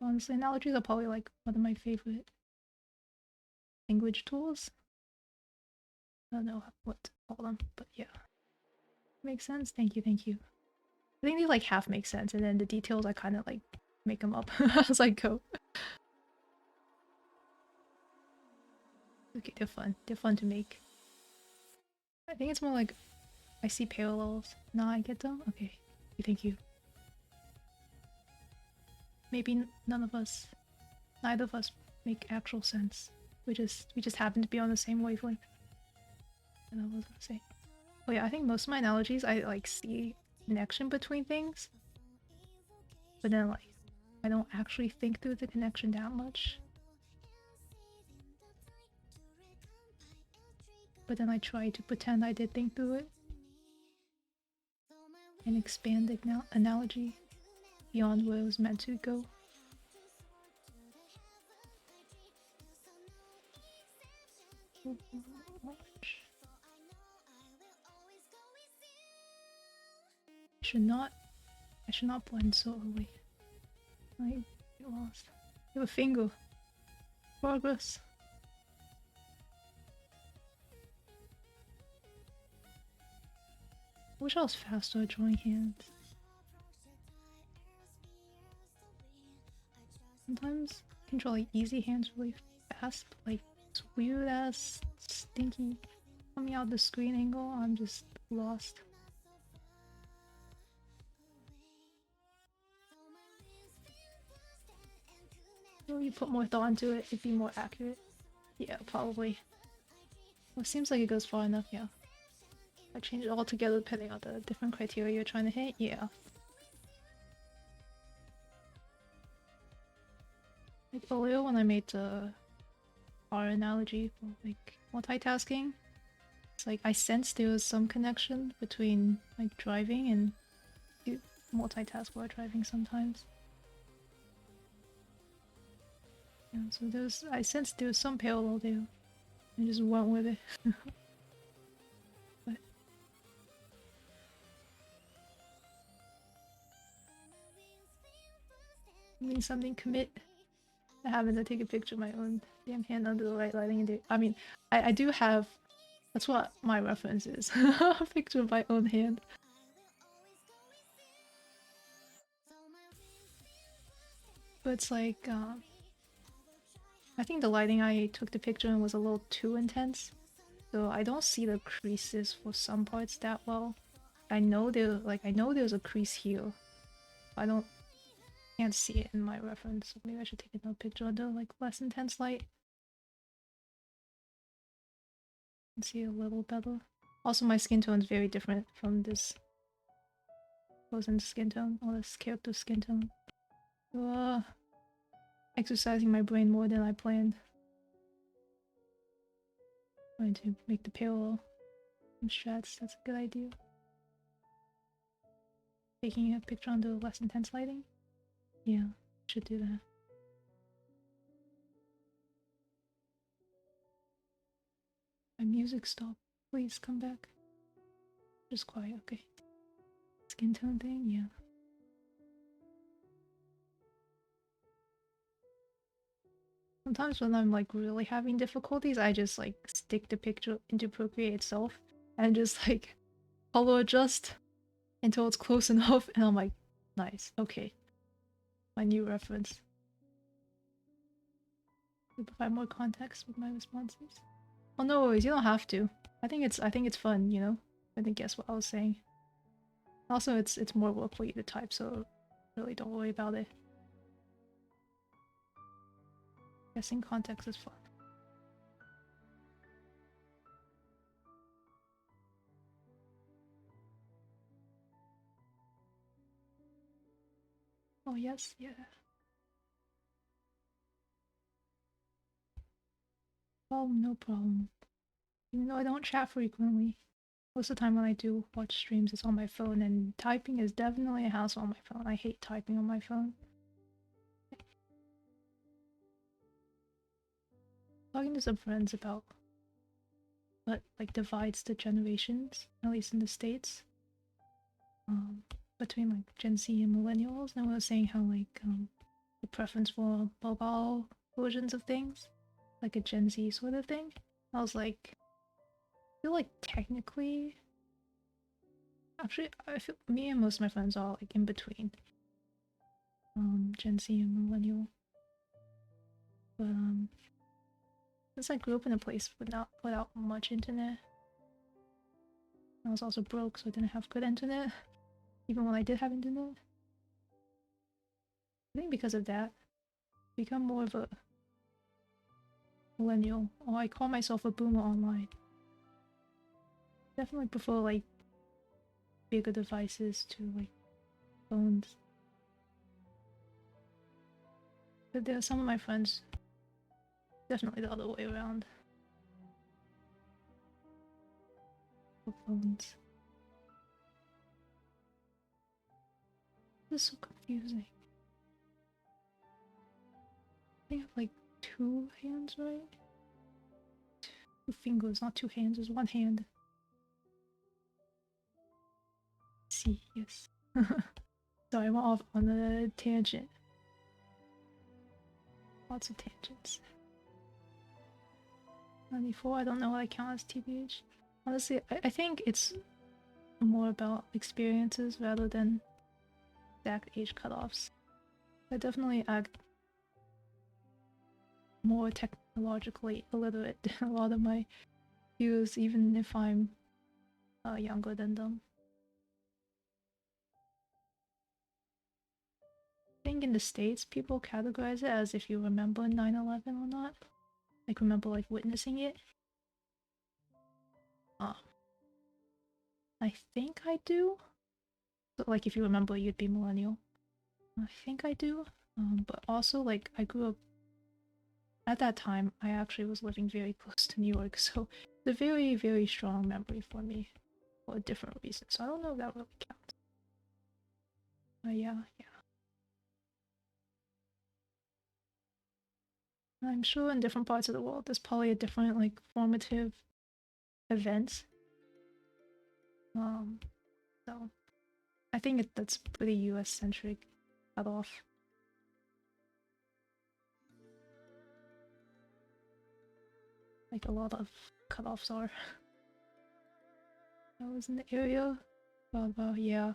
Honestly, analogies are probably like one of my favorite language tools. I don't know what to call them, but yeah. Makes sense? Thank you, thank you. I think they like half make sense, and then the details I kind of like make them up as I go. Okay, they're fun. They're fun to make. I think it's more like I see parallels. Now I get them? Okay. Thank you. Maybe none of us, neither of us make actual sense. We just happen to be on the same wavelength. And I was gonna say. Oh yeah, I think most of my analogies I like see connection between things. But then like I don't actually think through the connection that much. But then I try to pretend I did think through it. And expand the analogy beyond where it was meant to go. I should not blend so early. I get lost. You have a finger. Progress. I wish I was faster at drawing hands. Sometimes I can draw like easy hands really fast, but like this weird ass stinky coming out the screen angle, I'm just lost. If you put more thought into it, it'd be more accurate. Yeah, probably. Well, it seems like it goes far enough, yeah. I change it all together depending on the different criteria you're trying to hit, yeah. Like earlier when I made the car analogy for like multitasking, it's like I sensed there was some connection between like driving and you multitask while driving sometimes. Yeah, so I sensed there was some parallel there. I just went with it. But I mean something commit. I happen to take a picture of my own damn hand under the right lighting and I mean I do have, that's what my reference is. A picture of my own hand. But it's like, I think the lighting I took the picture in was a little too intense. So I don't see the creases for some parts that well. I know there's a crease here. I can't see it in my reference. So maybe I should take another picture under like less intense light. And see a little better. Also, my skin tone is very different from this person's skin tone or this character's skin tone. Exercising my brain more than I planned. Trying to make the parallel from strats, that's a good idea. Taking a picture under less intense lighting? Yeah, should do that. My music stopped. Please come back. Just quiet, okay. Skin tone thing, yeah. Sometimes when I'm like really having difficulties, I just like stick the picture into Procreate itself and just like color adjust until it's close enough, and I'm like, nice, okay. My new reference. To provide more context with my responses. Oh no worries, you don't have to. I think it's fun, you know? I think guess what I was saying. Also it's more work for you to type, so really don't worry about it. Guessing context is fun. Oh yes, yeah. Oh, no problem. Even though I don't chat frequently, most of the time when I do watch streams, it's on my phone, and typing is definitely a hassle on my phone. I hate typing on my phone. Talking to some friends about what like divides the generations, at least in the States, between like Gen Z and millennials, and we were saying how like the preference for mobile versions of things, like a Gen Z sort of thing. I was like, I feel like technically, actually, I feel me and most of my friends are like in between, Gen Z and millennial. But since I grew up in a place without much internet, I was also broke, so I didn't have good internet. Even when I did have internet, I think because of that, I become more of a millennial, or I call myself a boomer online. Definitely prefer like bigger devices to like phones. But there are some of my friends, definitely the other way around. For phones. This is so confusing. I think I have like 2 hands, right? 2 fingers, not 2 hands, there's 1 hand. See, yes. So I went off on a tangent. Lots of tangents. 94, I don't know what I count as TBH. Honestly, I think it's more about experiences rather than exact age cutoffs. I definitely act more technologically illiterate than a lot of my peers, even if I'm younger than them. I think in the States, people categorize it as if you remember 9/11 or not. Like, remember, like, witnessing it. I think I do. So, like, if you remember, you'd be millennial. I think I do. But also, like, I grew up at that time. I actually was living very close to New York, so it's a very, very strong memory for me for a different reason. So I don't know if that really counts. Yeah. I'm sure in different parts of the world, there's probably a different, like, formative event. So I think that's pretty US centric cutoff. Like a lot of cutoffs are. I was in the area. Well, yeah.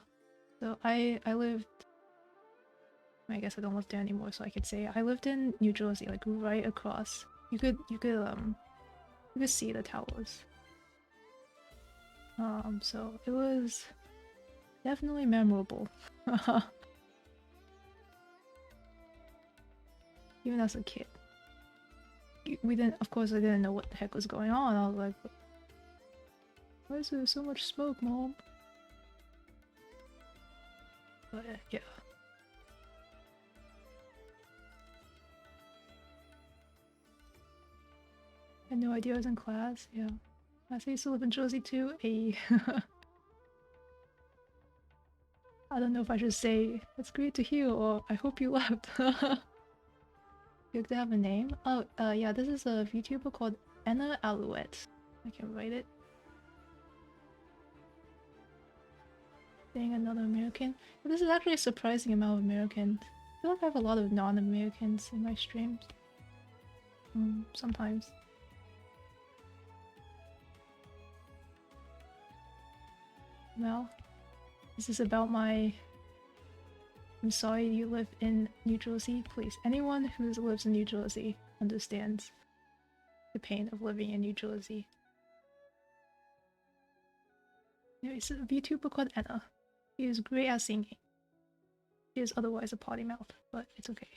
So I lived I guess I don't live there anymore, so I could say I lived in New Jersey, like right across. You could see the towers. So it was definitely memorable. Even as a kid. We didn't, of course, I didn't know what the heck was going on. I was like, why is there so much smoke, Mom? But yeah. I had no idea I was in class, yeah. I used to live in Jersey too. I don't know if I should say, it's great to hear, or I hope you left. You have to have a name? Oh, yeah, this is a VTuber called Anna Alouette. I can write it. Being another American. This is actually a surprising amount of Americans. I feel like I have a lot of non-Americans in my streams. Sometimes. Well, this is about my... I'm sorry you live in New Jersey. Please, anyone who lives in New Jersey understands the pain of living in New Jersey. Anyways, a VTuber called Anna. She is great at singing. She is otherwise a potty mouth, but it's okay.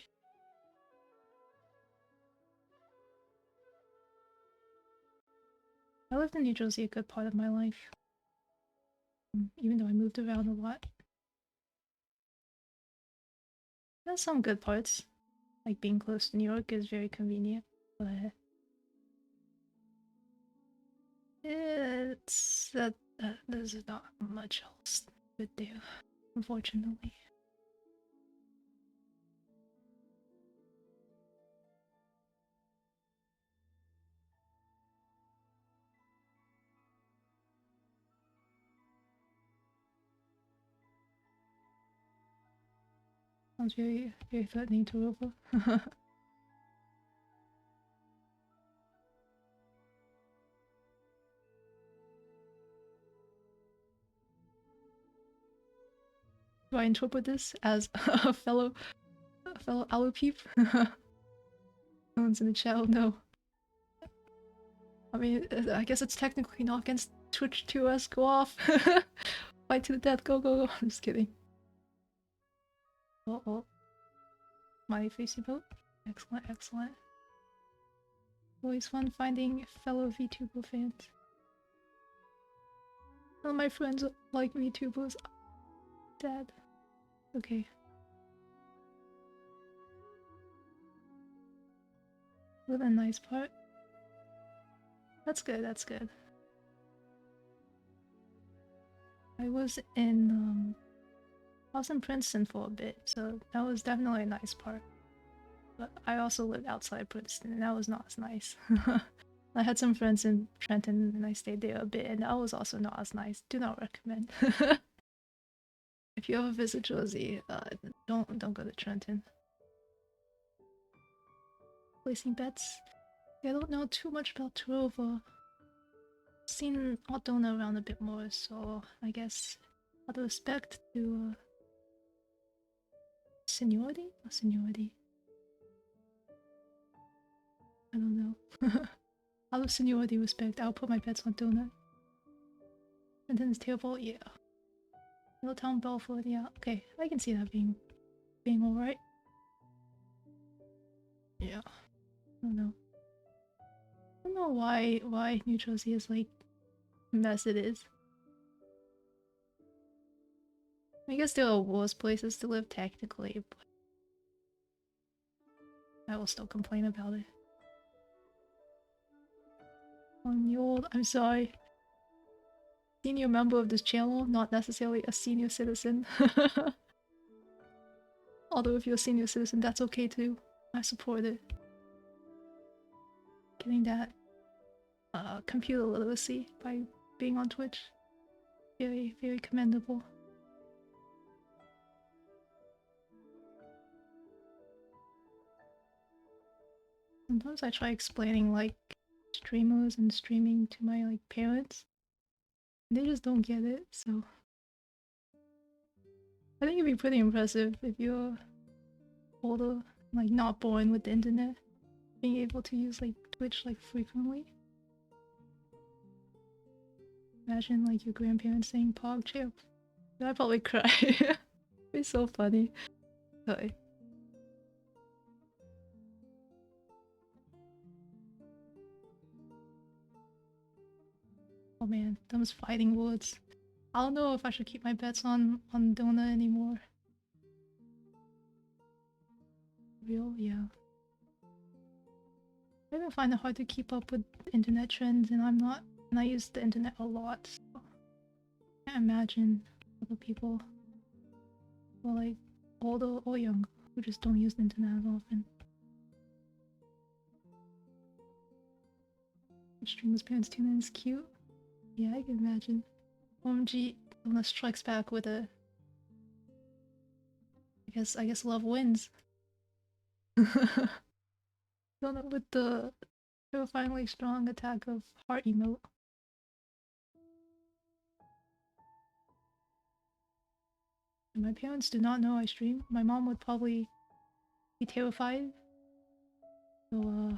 I lived in New Jersey a good part of my life. Even though I moved around a lot. There's some good parts. Like being close to New York is very convenient, but there's not much else to do, unfortunately. Sounds very, very threatening to Robo. Do I interpret this as a fellow Alopeep? No one's in the chat, no. I mean, I guess it's technically not against Twitch 2S, go off! Fight to the death, go, go, go! I'm just kidding. Oh. My facey boat. Excellent, excellent. Always fun finding fellow VTuber fans. None of my friends like VTubers. Dad. Okay. With a nice part. That's good, that's good. I was in Princeton for a bit, so that was definitely a nice part. But I also lived outside Princeton, and that was not as nice. I had some friends in Trenton, and I stayed there a bit, and that was also not as nice. Do not recommend. If you ever visit Jersey, don't go to Trenton. Placing bets. I don't know too much about Trover. Seen Altona around a bit more, so I guess out of respect to seniority? Or seniority? I don't know. Out of seniority respect, I'll put my bets on Donut. And then it's terrible, yeah. Middletown, Belford, yeah. Okay, I can see that being alright. Yeah. I don't know. I don't know why New Jersey is like the mess it is. I guess there are worse places to live technically, but I will still complain about it. On the old, I'm sorry. Senior member of this channel, not necessarily a senior citizen. Although if you're a senior citizen, that's okay too. I support it. Getting that computer literacy by being on Twitch. Very, very commendable. Sometimes I try explaining like streamers and streaming to my like parents. They just don't get it, so I think it'd be pretty impressive if you're older, like not born with the internet, being able to use like Twitch like frequently. Imagine like your grandparents saying PogChamp. I'd probably cry. It's so funny. Okay. Oh man, those fighting words. I don't know if I should keep my bets on Dona anymore. Real? Yeah. I even find it hard to keep up with internet trends, and I use the internet a lot, so I can't imagine other people who are like older or young who just don't use the internet as often. Streamer's parents tune in is cute. Yeah, I can imagine. OMG, Dona strikes back with a. I guess love wins. Dona with the terrifyingly strong attack of heart emote. My parents do not know I stream. My mom would probably be terrified. So,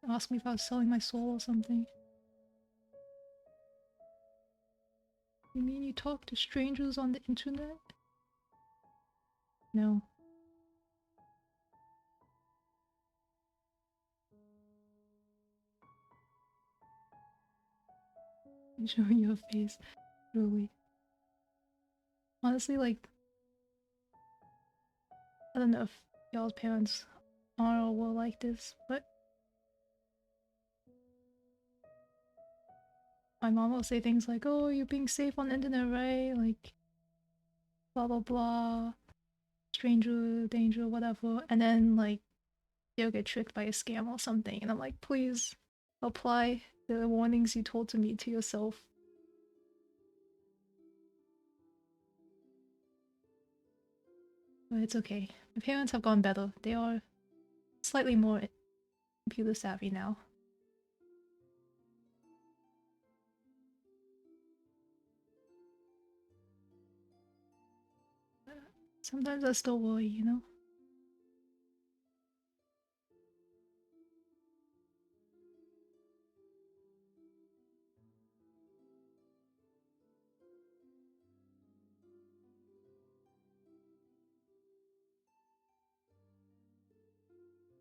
ask me if I was selling my soul or something. You mean you talk to strangers on the internet? No. Showing your face. Really. Honestly, like, I don't know if y'all's parents are or were like this, but my mom will say things like, oh, you're being safe on the internet, right? Like, blah blah blah, stranger, danger, whatever. And then, like, they'll get tricked by a scam or something. And I'm like, please, apply the warnings you told to me to yourself. But it's okay. My parents have gone better. They are slightly more computer savvy now. Sometimes I still worry, you know?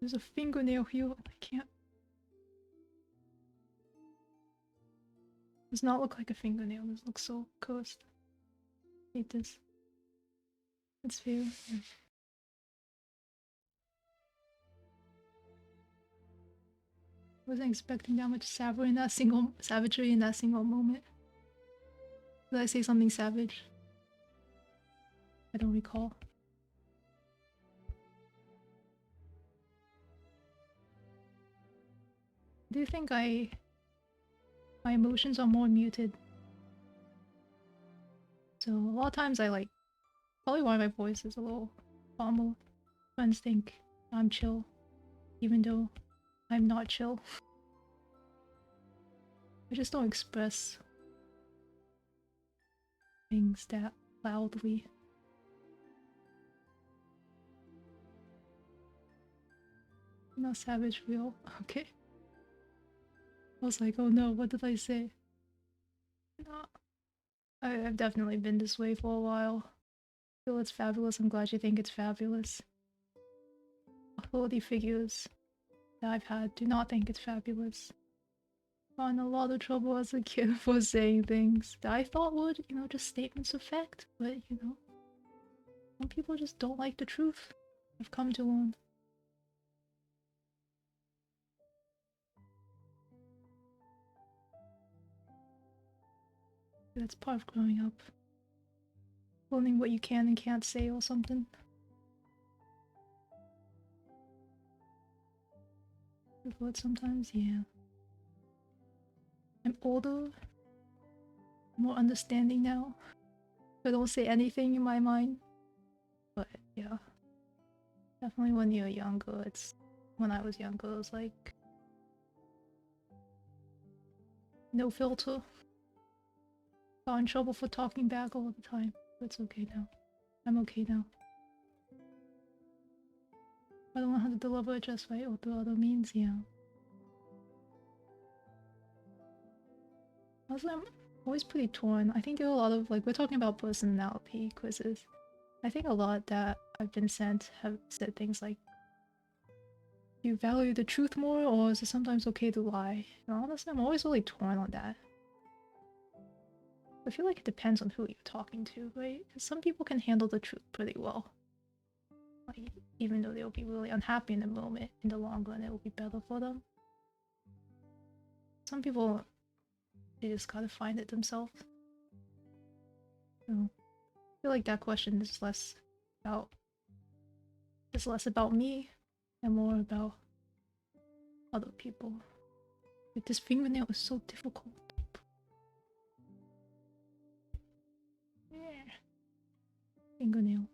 There's a fingernail here. I can't. Does not look like a fingernail. This looks so cursed. Hate this. It's fair. Yeah. Wasn't expecting that much savagery in that single moment. Did I say something savage? I don't recall. Do you think my emotions are more muted? So a lot of times I like, probably why my voice is a little calmer. Friends think I'm chill, even though I'm not chill. I just don't express things that loudly. Not savage real. Okay. I was like, oh no, what did I say? No. I've definitely been this way for a while. I feel it's fabulous. I'm glad you think it's fabulous. Authority figures that I've had do not think it's fabulous. Got in a lot of trouble as a kid for saying things that I thought would, you know, just statements of fact, but you know, some people just don't like the truth. I've come to learn. That's part of growing up. Learning what you can and can't say or something. But sometimes, yeah. I'm older, more understanding now. I don't say anything in my mind. But yeah. Definitely when you're younger, when I was younger, it was like no filter. Got in trouble for talking back all the time. It's okay now. I'm okay now. I don't know how to deliver it just by other means, yeah. Also, I'm always pretty torn. I think there are a lot of, like, we're talking about personality quizzes. I think a lot that I've been sent have said things like, do you value the truth more, or is it sometimes okay to lie? And honestly, I'm always really torn on that. I feel like it depends on who you're talking to, right? Because some people can handle the truth pretty well. Like, even though they'll be really unhappy in the moment, in the long run it will be better for them. Some people, they just gotta find it themselves. So, I feel like that question is less about me and more about other people. Like, this fingernail is so difficult. Yeah. Fingernail.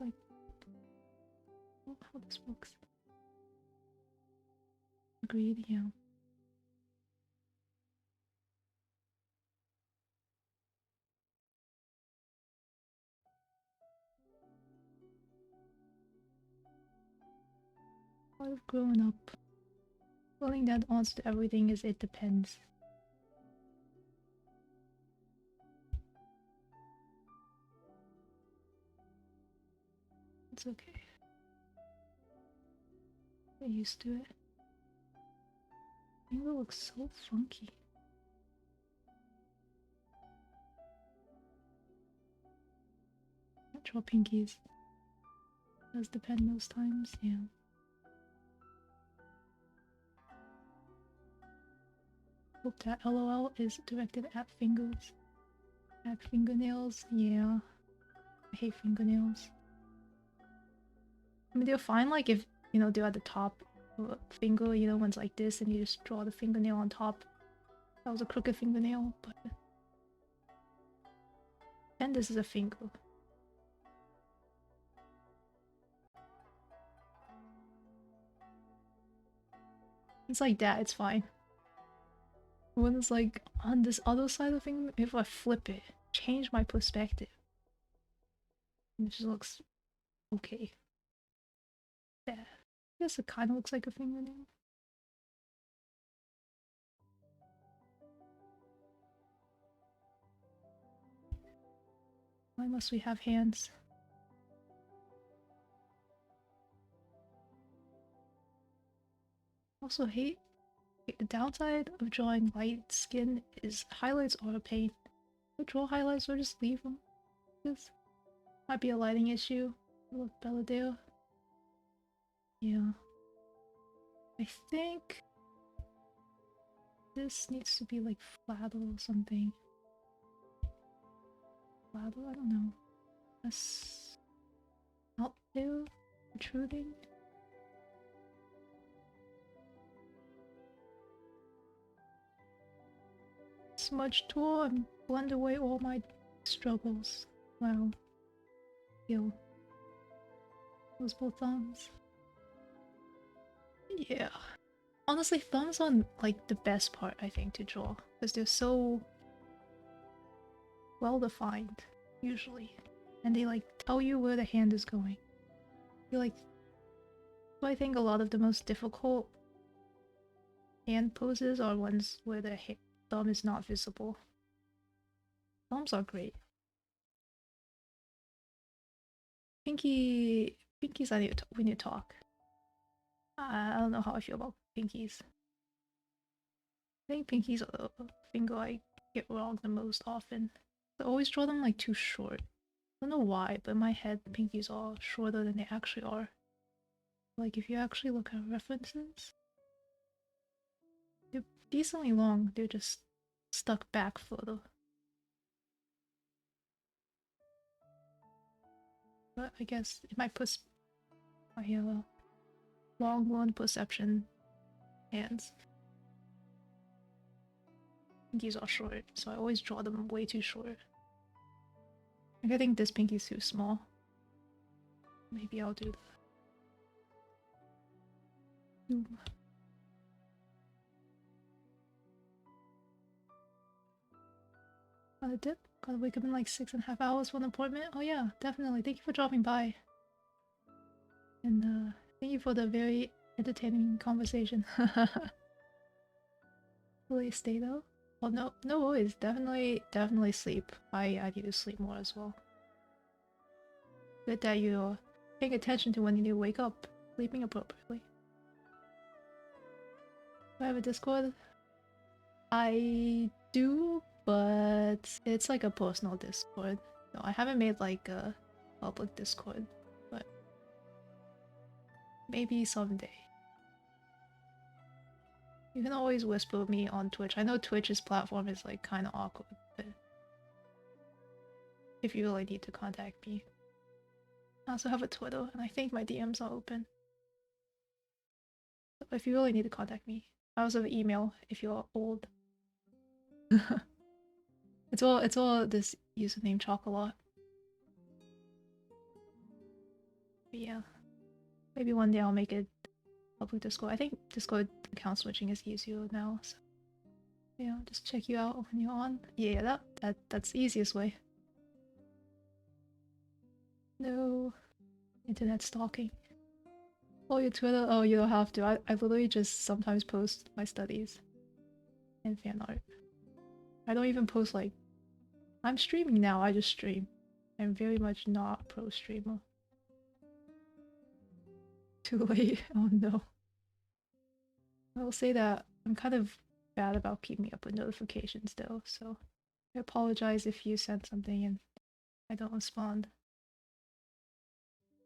Like, oh, how this works. Agreed, yeah. I've grown up. Feeling that answer to everything is it depends. It's okay. Get used to it. Finger looks so funky. I draw pinkies. Does depend most times, yeah. Hope that LOL is directed at fingers. At fingernails, yeah. I hate fingernails. I mean, they're fine, like, if, you know, they're at the top of a finger, you know, one's like this, and you just draw the fingernail on top. That was a crooked fingernail, but... And this is a finger. It's like that, it's fine. When it's like, on this other side of the finger, if I flip it, change my perspective. And it just looks okay. Yeah. I guess it kind of looks like a fingernail. Why must we have hands? Also hate the downside of drawing light skin is highlights are a pain. I draw highlights or just leave them. This might be a lighting issue. Look better there. Yeah. I think this needs to be like flatter or something. Flatter? I don't know. Less out there, protruding. Smudge tool and blend away all my struggles. Wow. Yo. Those both thumbs. Yeah. Honestly, thumbs are like the best part, I think, to draw. Because they're so well defined, usually. And they like tell you where the hand is going. You're like, so I think a lot of the most difficult hand poses are ones where the thumb is not visible. Thumbs are great. Pinkies, we need to talk. I don't know how I feel about pinkies. I think pinkies are the finger I get wrong the most often. I always draw them like too short. I don't know why, but in my head, pinkies are shorter than they actually are. Like, if you actually look at references, they're decently long, they're just stuck back further. But I guess it might put my long run perception hands. Pinkies are short, so I always draw them way too short. Like, I think this pinky's too small. Maybe I'll do the... dip? Gotta wake up in like 6.5 hours for an appointment. Oh yeah, definitely. Thank you for dropping by. And thank you for the very entertaining conversation. Will you stay though? Well, no worries. Definitely sleep. I need to sleep more as well. Good that you're paying attention to when you need to wake up, sleeping appropriately. Do I have a Discord? I do, but it's like a personal Discord. No, I haven't made like a public Discord, but maybe someday. You can always whisper me on Twitch. I know Twitch's platform is like kind of awkward, but if you really need to contact me. I also have a Twitter, and I think my DMs are open. So if you really need to contact me. I also have an email if you're old. It's all this username Chocolat. But yeah. Maybe one day I'll make it public Discord. I think Discord account switching is easier now, so yeah, just check you out when you're on. Yeah, that's the easiest way. No internet stalking. Oh, your Twitter? Oh, you don't have to. I literally just sometimes post my studies and fan art. I don't even post like I'm streaming now. I just stream. I'm very much not pro streamer. Too late. Oh no. I will say that I'm kind of bad about keeping up with notifications though, so I apologize if you send something and I don't respond.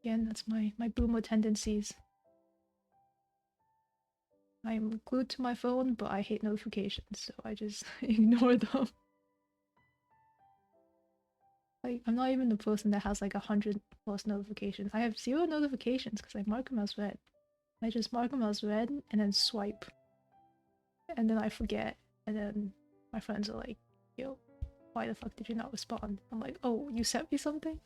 Again, that's my boomer tendencies. I'm glued to my phone, but I hate notifications, so I just ignore them. Like, I'm not even the person that has like 100+ notifications. I have 0 notifications because I mark them as read. I just mark them as read and then swipe. And then I forget. And then my friends are like, yo, why the fuck did you not respond? I'm like, oh, you sent me something?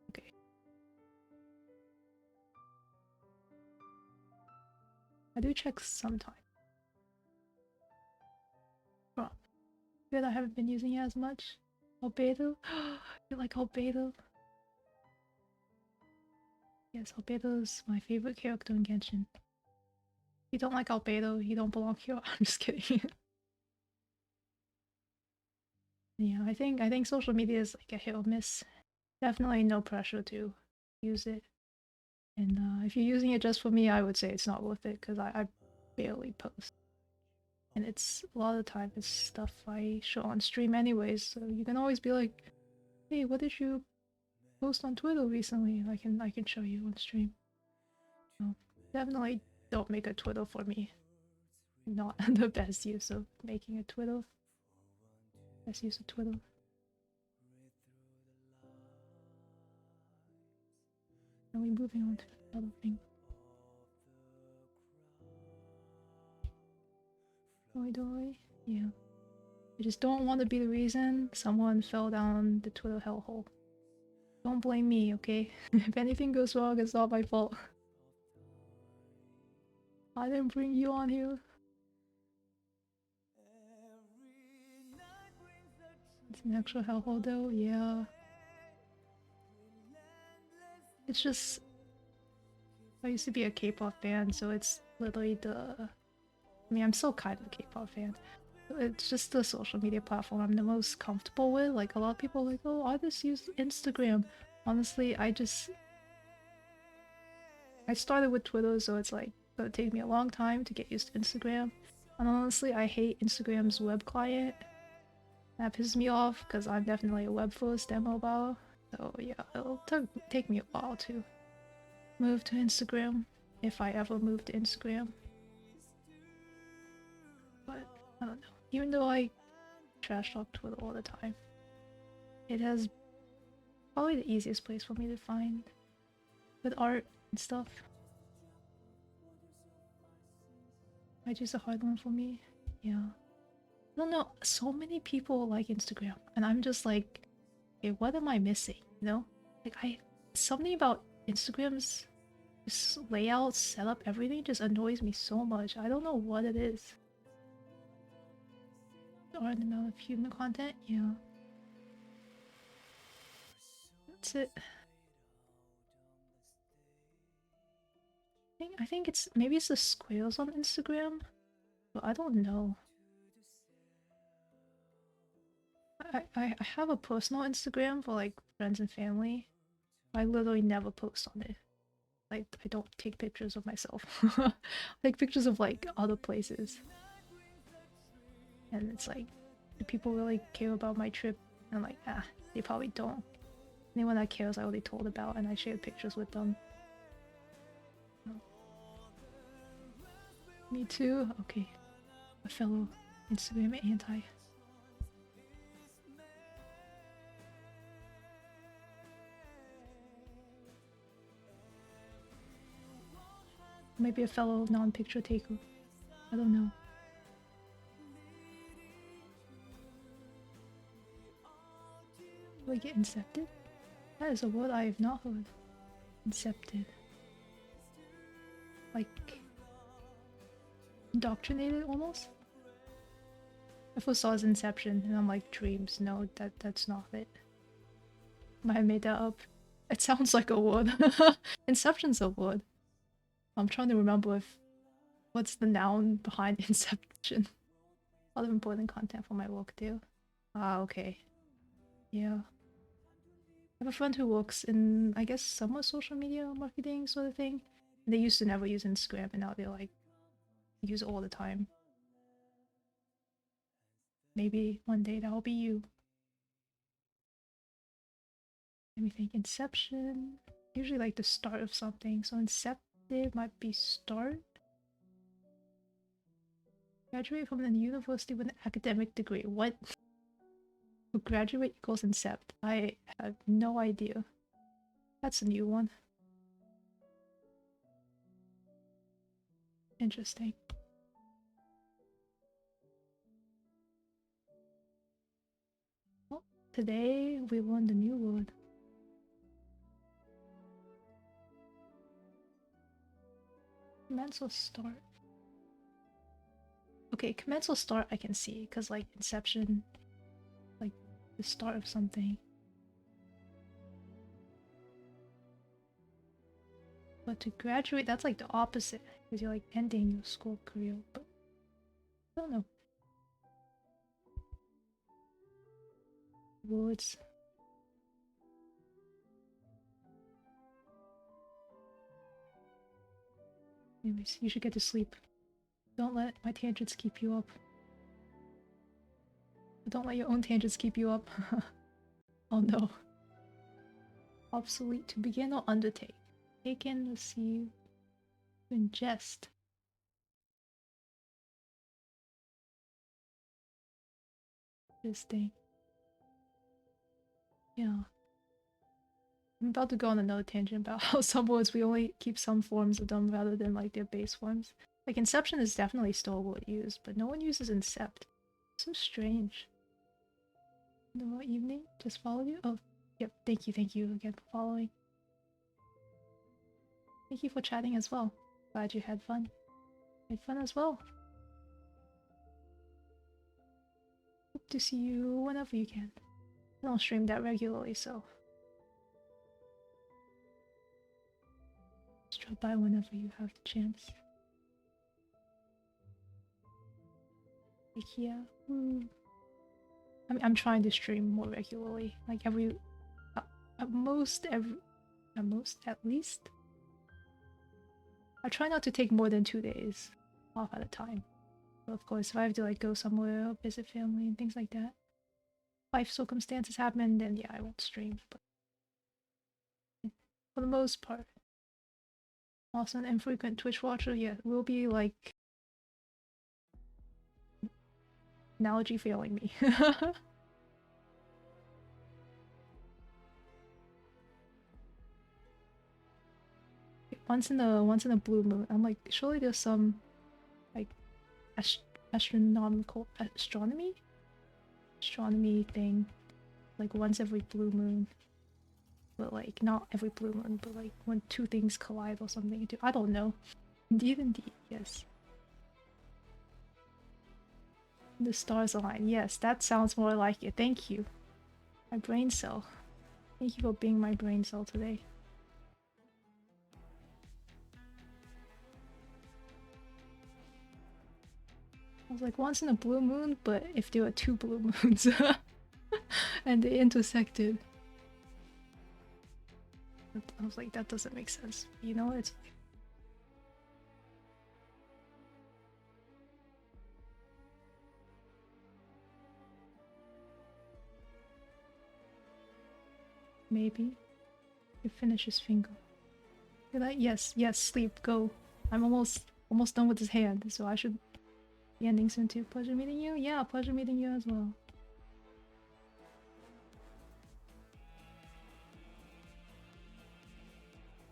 Okay. I do check sometimes. Oh, good, I haven't been using it as much. Albedo? You like Albedo? Yes, Albedo is my favorite character in Genshin. If you don't like Albedo, you don't belong here. I'm just kidding. Yeah, I think social media is like a hit or miss. Definitely no pressure to use it. And if you're using it just for me, I would say it's not worth it because I barely post. And it's a lot of the time it's stuff I show on stream anyways, so you can always be like, hey, what did you post on Twitter recently? I can show you on stream. So definitely don't make a Twitter for me. Not the best use of making a Twitter. Best use of Twitter. Are we moving on to another thing? Doi? Yeah. I just don't want to be the reason someone fell down the Twitter hellhole. Don't blame me, okay? If anything goes wrong, it's not my fault. I didn't bring you on here. It's an actual hellhole though, yeah. It's just... I used to be a K-pop fan, so it's literally the... I mean, I'm still kind of a K-pop fan. It's just the social media platform I'm the most comfortable with. Like, a lot of people are like, oh, I just use Instagram. Honestly, I started with Twitter, so it's like, it'll take me a long time to get used to Instagram. And honestly, I hate Instagram's web client. That pisses me off, because I'm definitely a web-first and mobile. So yeah, it'll take me a while to move to Instagram, if I ever move to Instagram. But, I don't know. Even though I trash talk Twitter all the time, it has probably the easiest place for me to find with art and stuff. Might use a hard one for me. Yeah. I don't know, so many people like Instagram, and I'm just like, okay, what am I missing? You know? Like, something about Instagram's layout, setup, everything just annoys me so much. I don't know what it is. Or an amount of human content, yeah. That's it. I think it's maybe it's the squares on Instagram, but I don't know. I have a personal Instagram for like friends and family. I literally never post on it. Like I don't take pictures of myself. I take pictures of like other places. And it's like, do people really care about my trip? And I'm like, ah, they probably don't. Anyone that cares I already told about and I shared pictures with them. Me too? Okay. A fellow Instagram anti. Maybe a fellow non-picture taker. I don't know. Do I get incepted? That is a word I have not heard. Incepted. Like... indoctrinated, almost? I first saw his Inception, and I'm like, dreams. No, that's not it. Might have made that up. It sounds like a word. Inception's a word. I'm trying to remember if... what's the noun behind Inception? Other important content for my work too. Ah, okay. Yeah. I have a friend who works in, I guess, somewhat social media marketing sort of thing. And they used to never use Instagram, and now they're like, use it all the time. Maybe one day that'll be you. Let me think. Inception. Usually like the start of something. So incepted might be start. Graduate from the university with an academic degree. What? Graduate equals incept. I have no idea. That's a new one. Interesting. Well, today we learned a new word. Commence or start? Okay, commence or start I can see, because like inception, like the start of something. But to graduate, that's like the opposite, because you're like ending your school career, but I don't know. Words. Anyways, you should get to sleep. Don't let my tangents keep you up. Don't let your own tangents keep you up. Oh no. Obsolete. To begin or undertake. Take in, receive, ingest. This thing. Yeah. I'm about to go on another tangent about how some words we only keep some forms of them rather than like their base forms. Like inception is definitely still a word used, but no one uses incept. So strange. No evening? Just followed you? Oh, yep. Thank you again for following. Thank you for chatting as well. Glad you had fun. Had fun as well. Hope to see you whenever you can. I don't stream that regularly, so just drop by whenever you have the chance. IKEA. I'm trying to stream more regularly. Like every, at least. I try not to take more than 2 days off at a time. But of course, if I have to like go somewhere or visit family and things like that, life circumstances happen, then yeah, I won't stream. But for the most part, also an infrequent Twitch watcher, yeah, will be like analogy failing me. once in a blue moon, I'm like, surely there's some like astronomical astronomy thing, like once every blue moon. But like not every blue moon, but like when two things collide or something. I don't know. Indeed, yes. The stars align. Yes, that sounds more like it. Thank you. My brain cell. Thank you for being my brain cell today. I was like, once in a blue moon, but if there were 2 blue moons and they intersected. I was like, that doesn't make sense. You know, it's maybe you finish his finger. You're like, yes, yes, sleep, go. I'm almost done with his hand, so I should be ending soon too. Pleasure meeting you. Yeah, pleasure meeting you as well.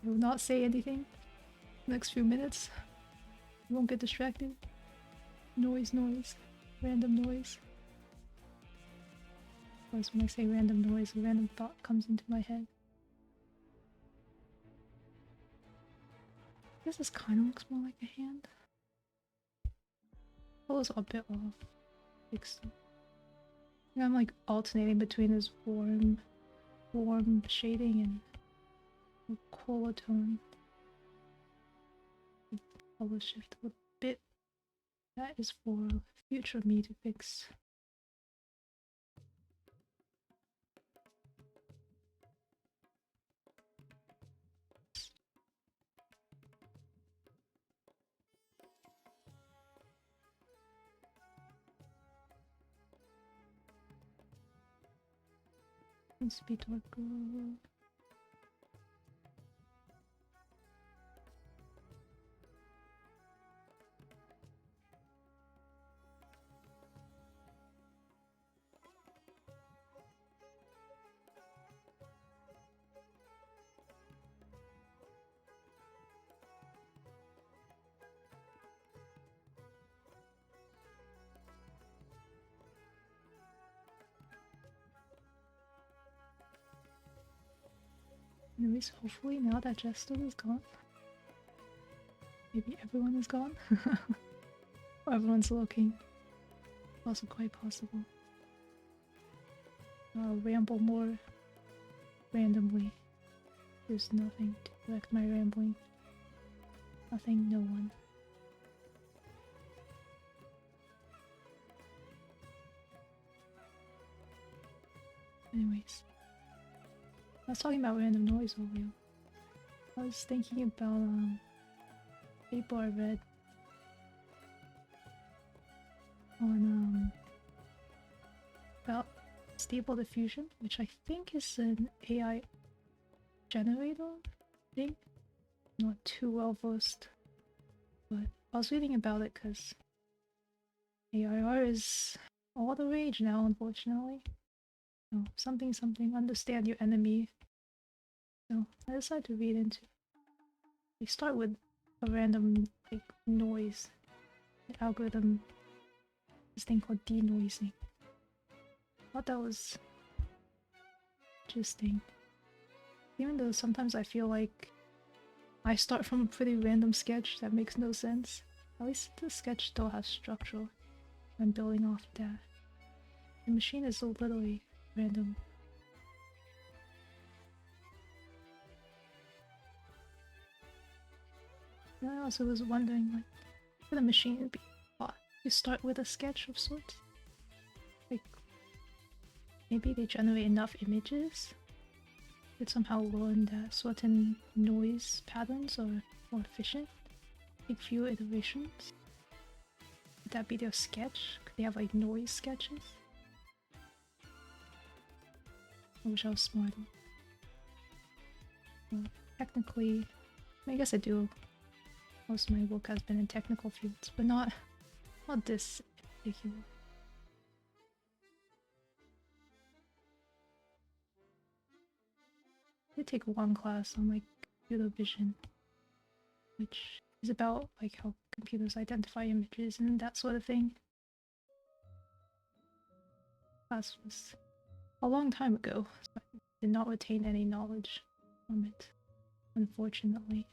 I will not say anything. Next few minutes. You won't get distracted. Noise, noise. Random noise. Of course, when I say random noise, a random thought comes into my head. I guess this kind of looks more like a hand. Colors are a bit off. Fix them. I'm like alternating between this warm shading and cooler tone. Color shift a bit. That is for future me to fix. Speed darker. Anyways, hopefully now that Jester is gone, maybe everyone is gone, or everyone's looking. Also quite possible. Ramble more randomly. There's nothing to correct my rambling. Nothing, no one. Anyways. I was talking about random noise earlier. I was thinking about a paper I read on about Stable Diffusion, which I think is an AI generator thing. Not too well versed, but I was reading about it because AIR is all the rage now, unfortunately. So, something, understand your enemy. So I decided to read into. They start with a random like noise. The algorithm, this thing called denoising. I thought that was interesting. Even though sometimes I feel like I start from a pretty random sketch that makes no sense, at least the sketch still has structure. I'm building off that. The machine is literally random. And I also was wondering, like, for the machine to be thought to start with a sketch of sorts. Like, maybe they generate enough images that somehow learn that certain noise patterns are more efficient. Take fewer iterations. Would that be their sketch? Could they have like noise sketches? I wish I was smarter. Well, technically, I guess I do. Most of my work has been in technical fields, but not this in particular. I did take one class on like computer vision, which is about like how computers identify images and that sort of thing. Class was a long time ago, so I did not retain any knowledge from it, unfortunately.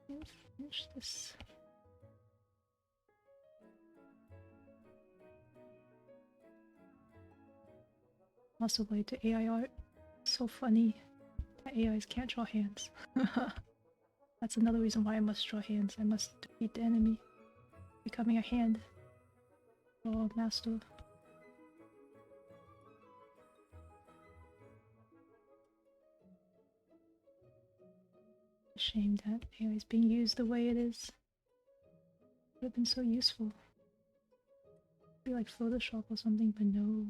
Let's finish this. Also like the AI art. So funny that AIs can't draw hands. That's another reason why I must draw hands. I must defeat the enemy. Becoming a hand. Oh, master. Shame that AI is being used the way it is. Would have been so useful. Be like Photoshop or something, but no.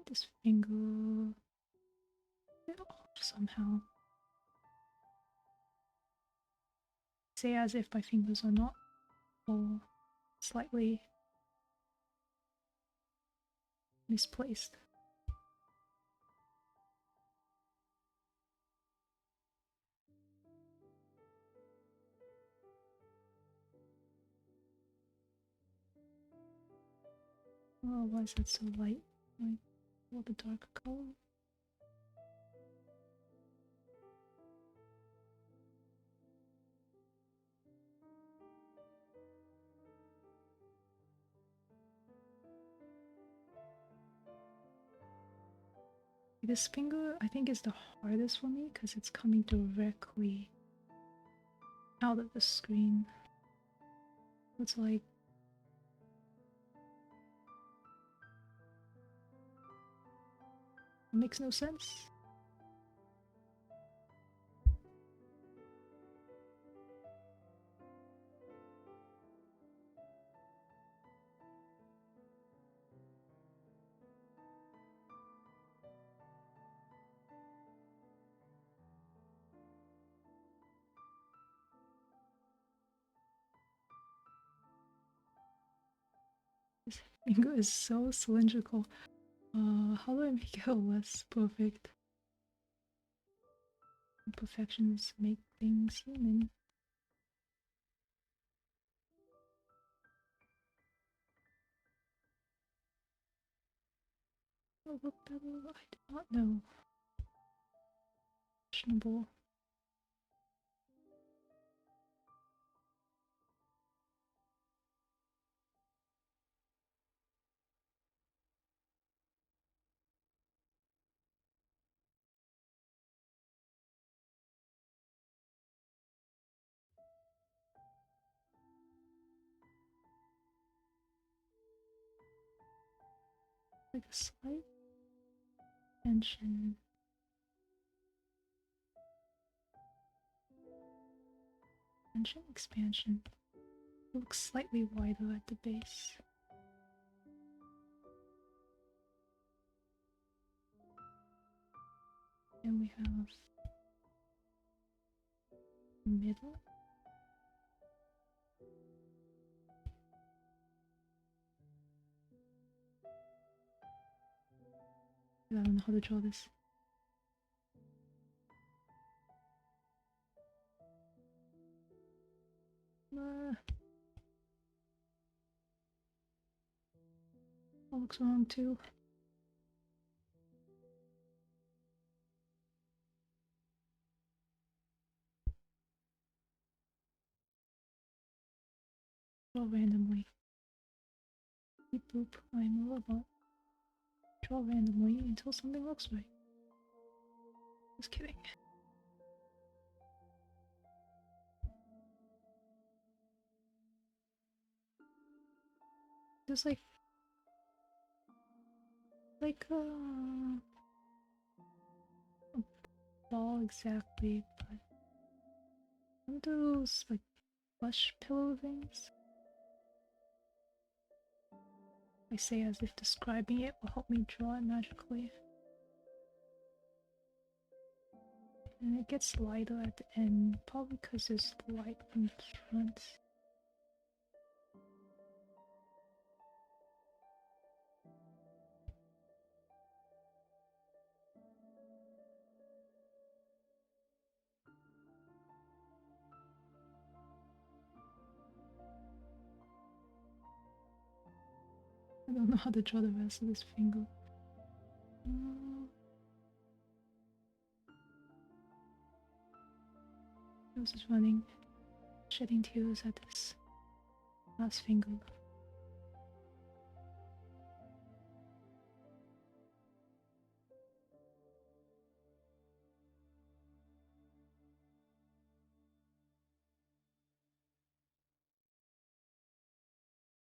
This finger get off somehow. Say as if my fingers are not all slightly misplaced. Oh, why is that so light? Like, a little bit darker color. This finger, I think, is the hardest for me because it's coming directly out of the screen. It's like it makes no sense. This finger is so cylindrical. How do I make it less perfect? Imperfections make things human. Oh, look better. I do not know. Questionable. Like a slight tension. Tension expansion. It looks slightly wider at the base. And we have middle. I don't know how to draw this. That looks wrong too. Draw randomly. Beep boop, I'm a robot. Draw randomly until something looks right. Just kidding. Just like a ball exactly, but one of those like plush pillow things. I say as if describing it will help me draw it magically. And it gets lighter at the end, probably because there's light in front. I don't know how to draw the rest of this finger. Nose is running, shedding tears at this last finger.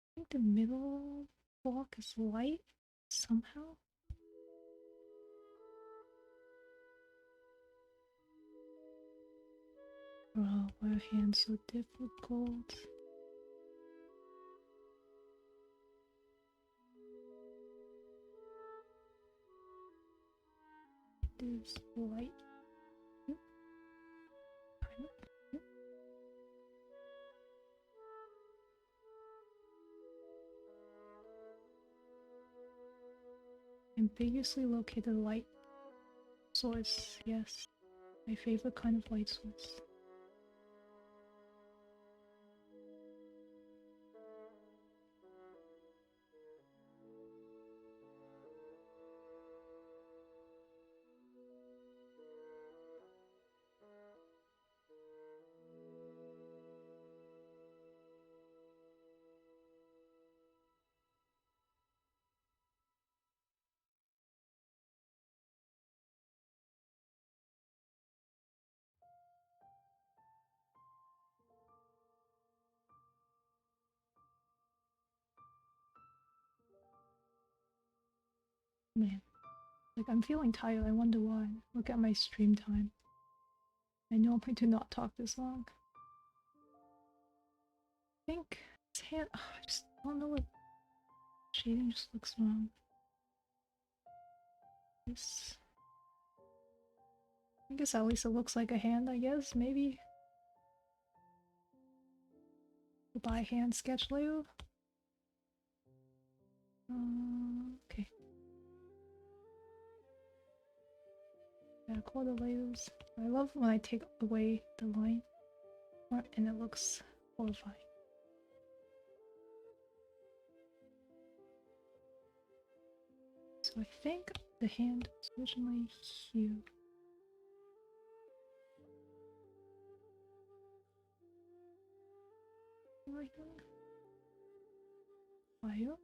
I think the middle block is light somehow. Bro, why are hands so difficult? This light. Ambiguously located light source, yes. My favorite kind of light source. Man, like I'm feeling tired, I wonder why. Look at my stream time. I normally do not talk this long. I think this hand, I just don't know what shading just looks wrong. This, I guess at least it looks like a hand, I guess, maybe. We'll buy hand sketch layer. Okay. Back all the layers. I love when I take away the line and it looks horrifying. So I think the hand was originally here. Right there. Fire.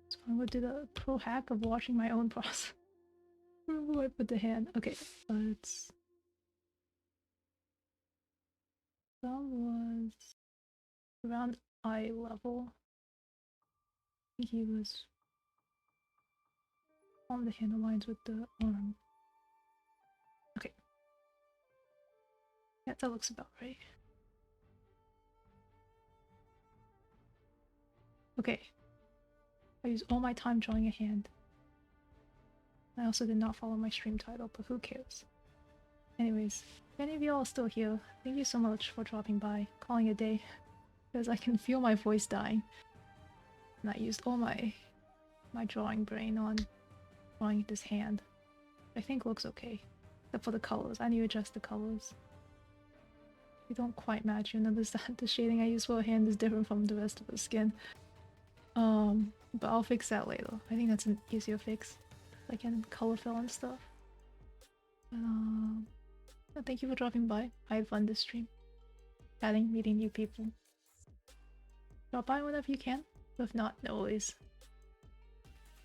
So I'm gonna do the pro hack of watching my own process. Where I put the hand. Okay, let's. That was around eye level. I think he was on the hand aligns with the arm. Okay. Yeah, that looks about right. Okay. I used all my time drawing a hand. I also did not follow my stream title, but who cares? Anyways, if any of y'all are still here, thank you so much for dropping by, calling it a day, because I can feel my voice dying. And I used all my drawing brain on drawing this hand. I think looks okay. Except for the colors. I need to adjust the colors. They don't quite match. You notice that the shading I use for a hand is different from the rest of the skin. But I'll fix that later. I think that's an easier fix. I can color fill and stuff. Thank you for dropping by. I had fun this stream. Chatting, meeting new people. Drop by whenever you can. But if not, no worries.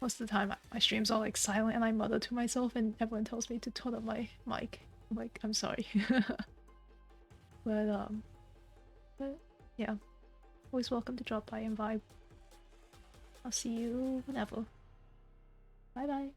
Most of the time, my streams are like silent and I mutter to myself and everyone tells me to turn up my mic. I'm like, I'm sorry. but yeah. Always welcome to drop by and vibe. I'll see you whenever. Bye bye.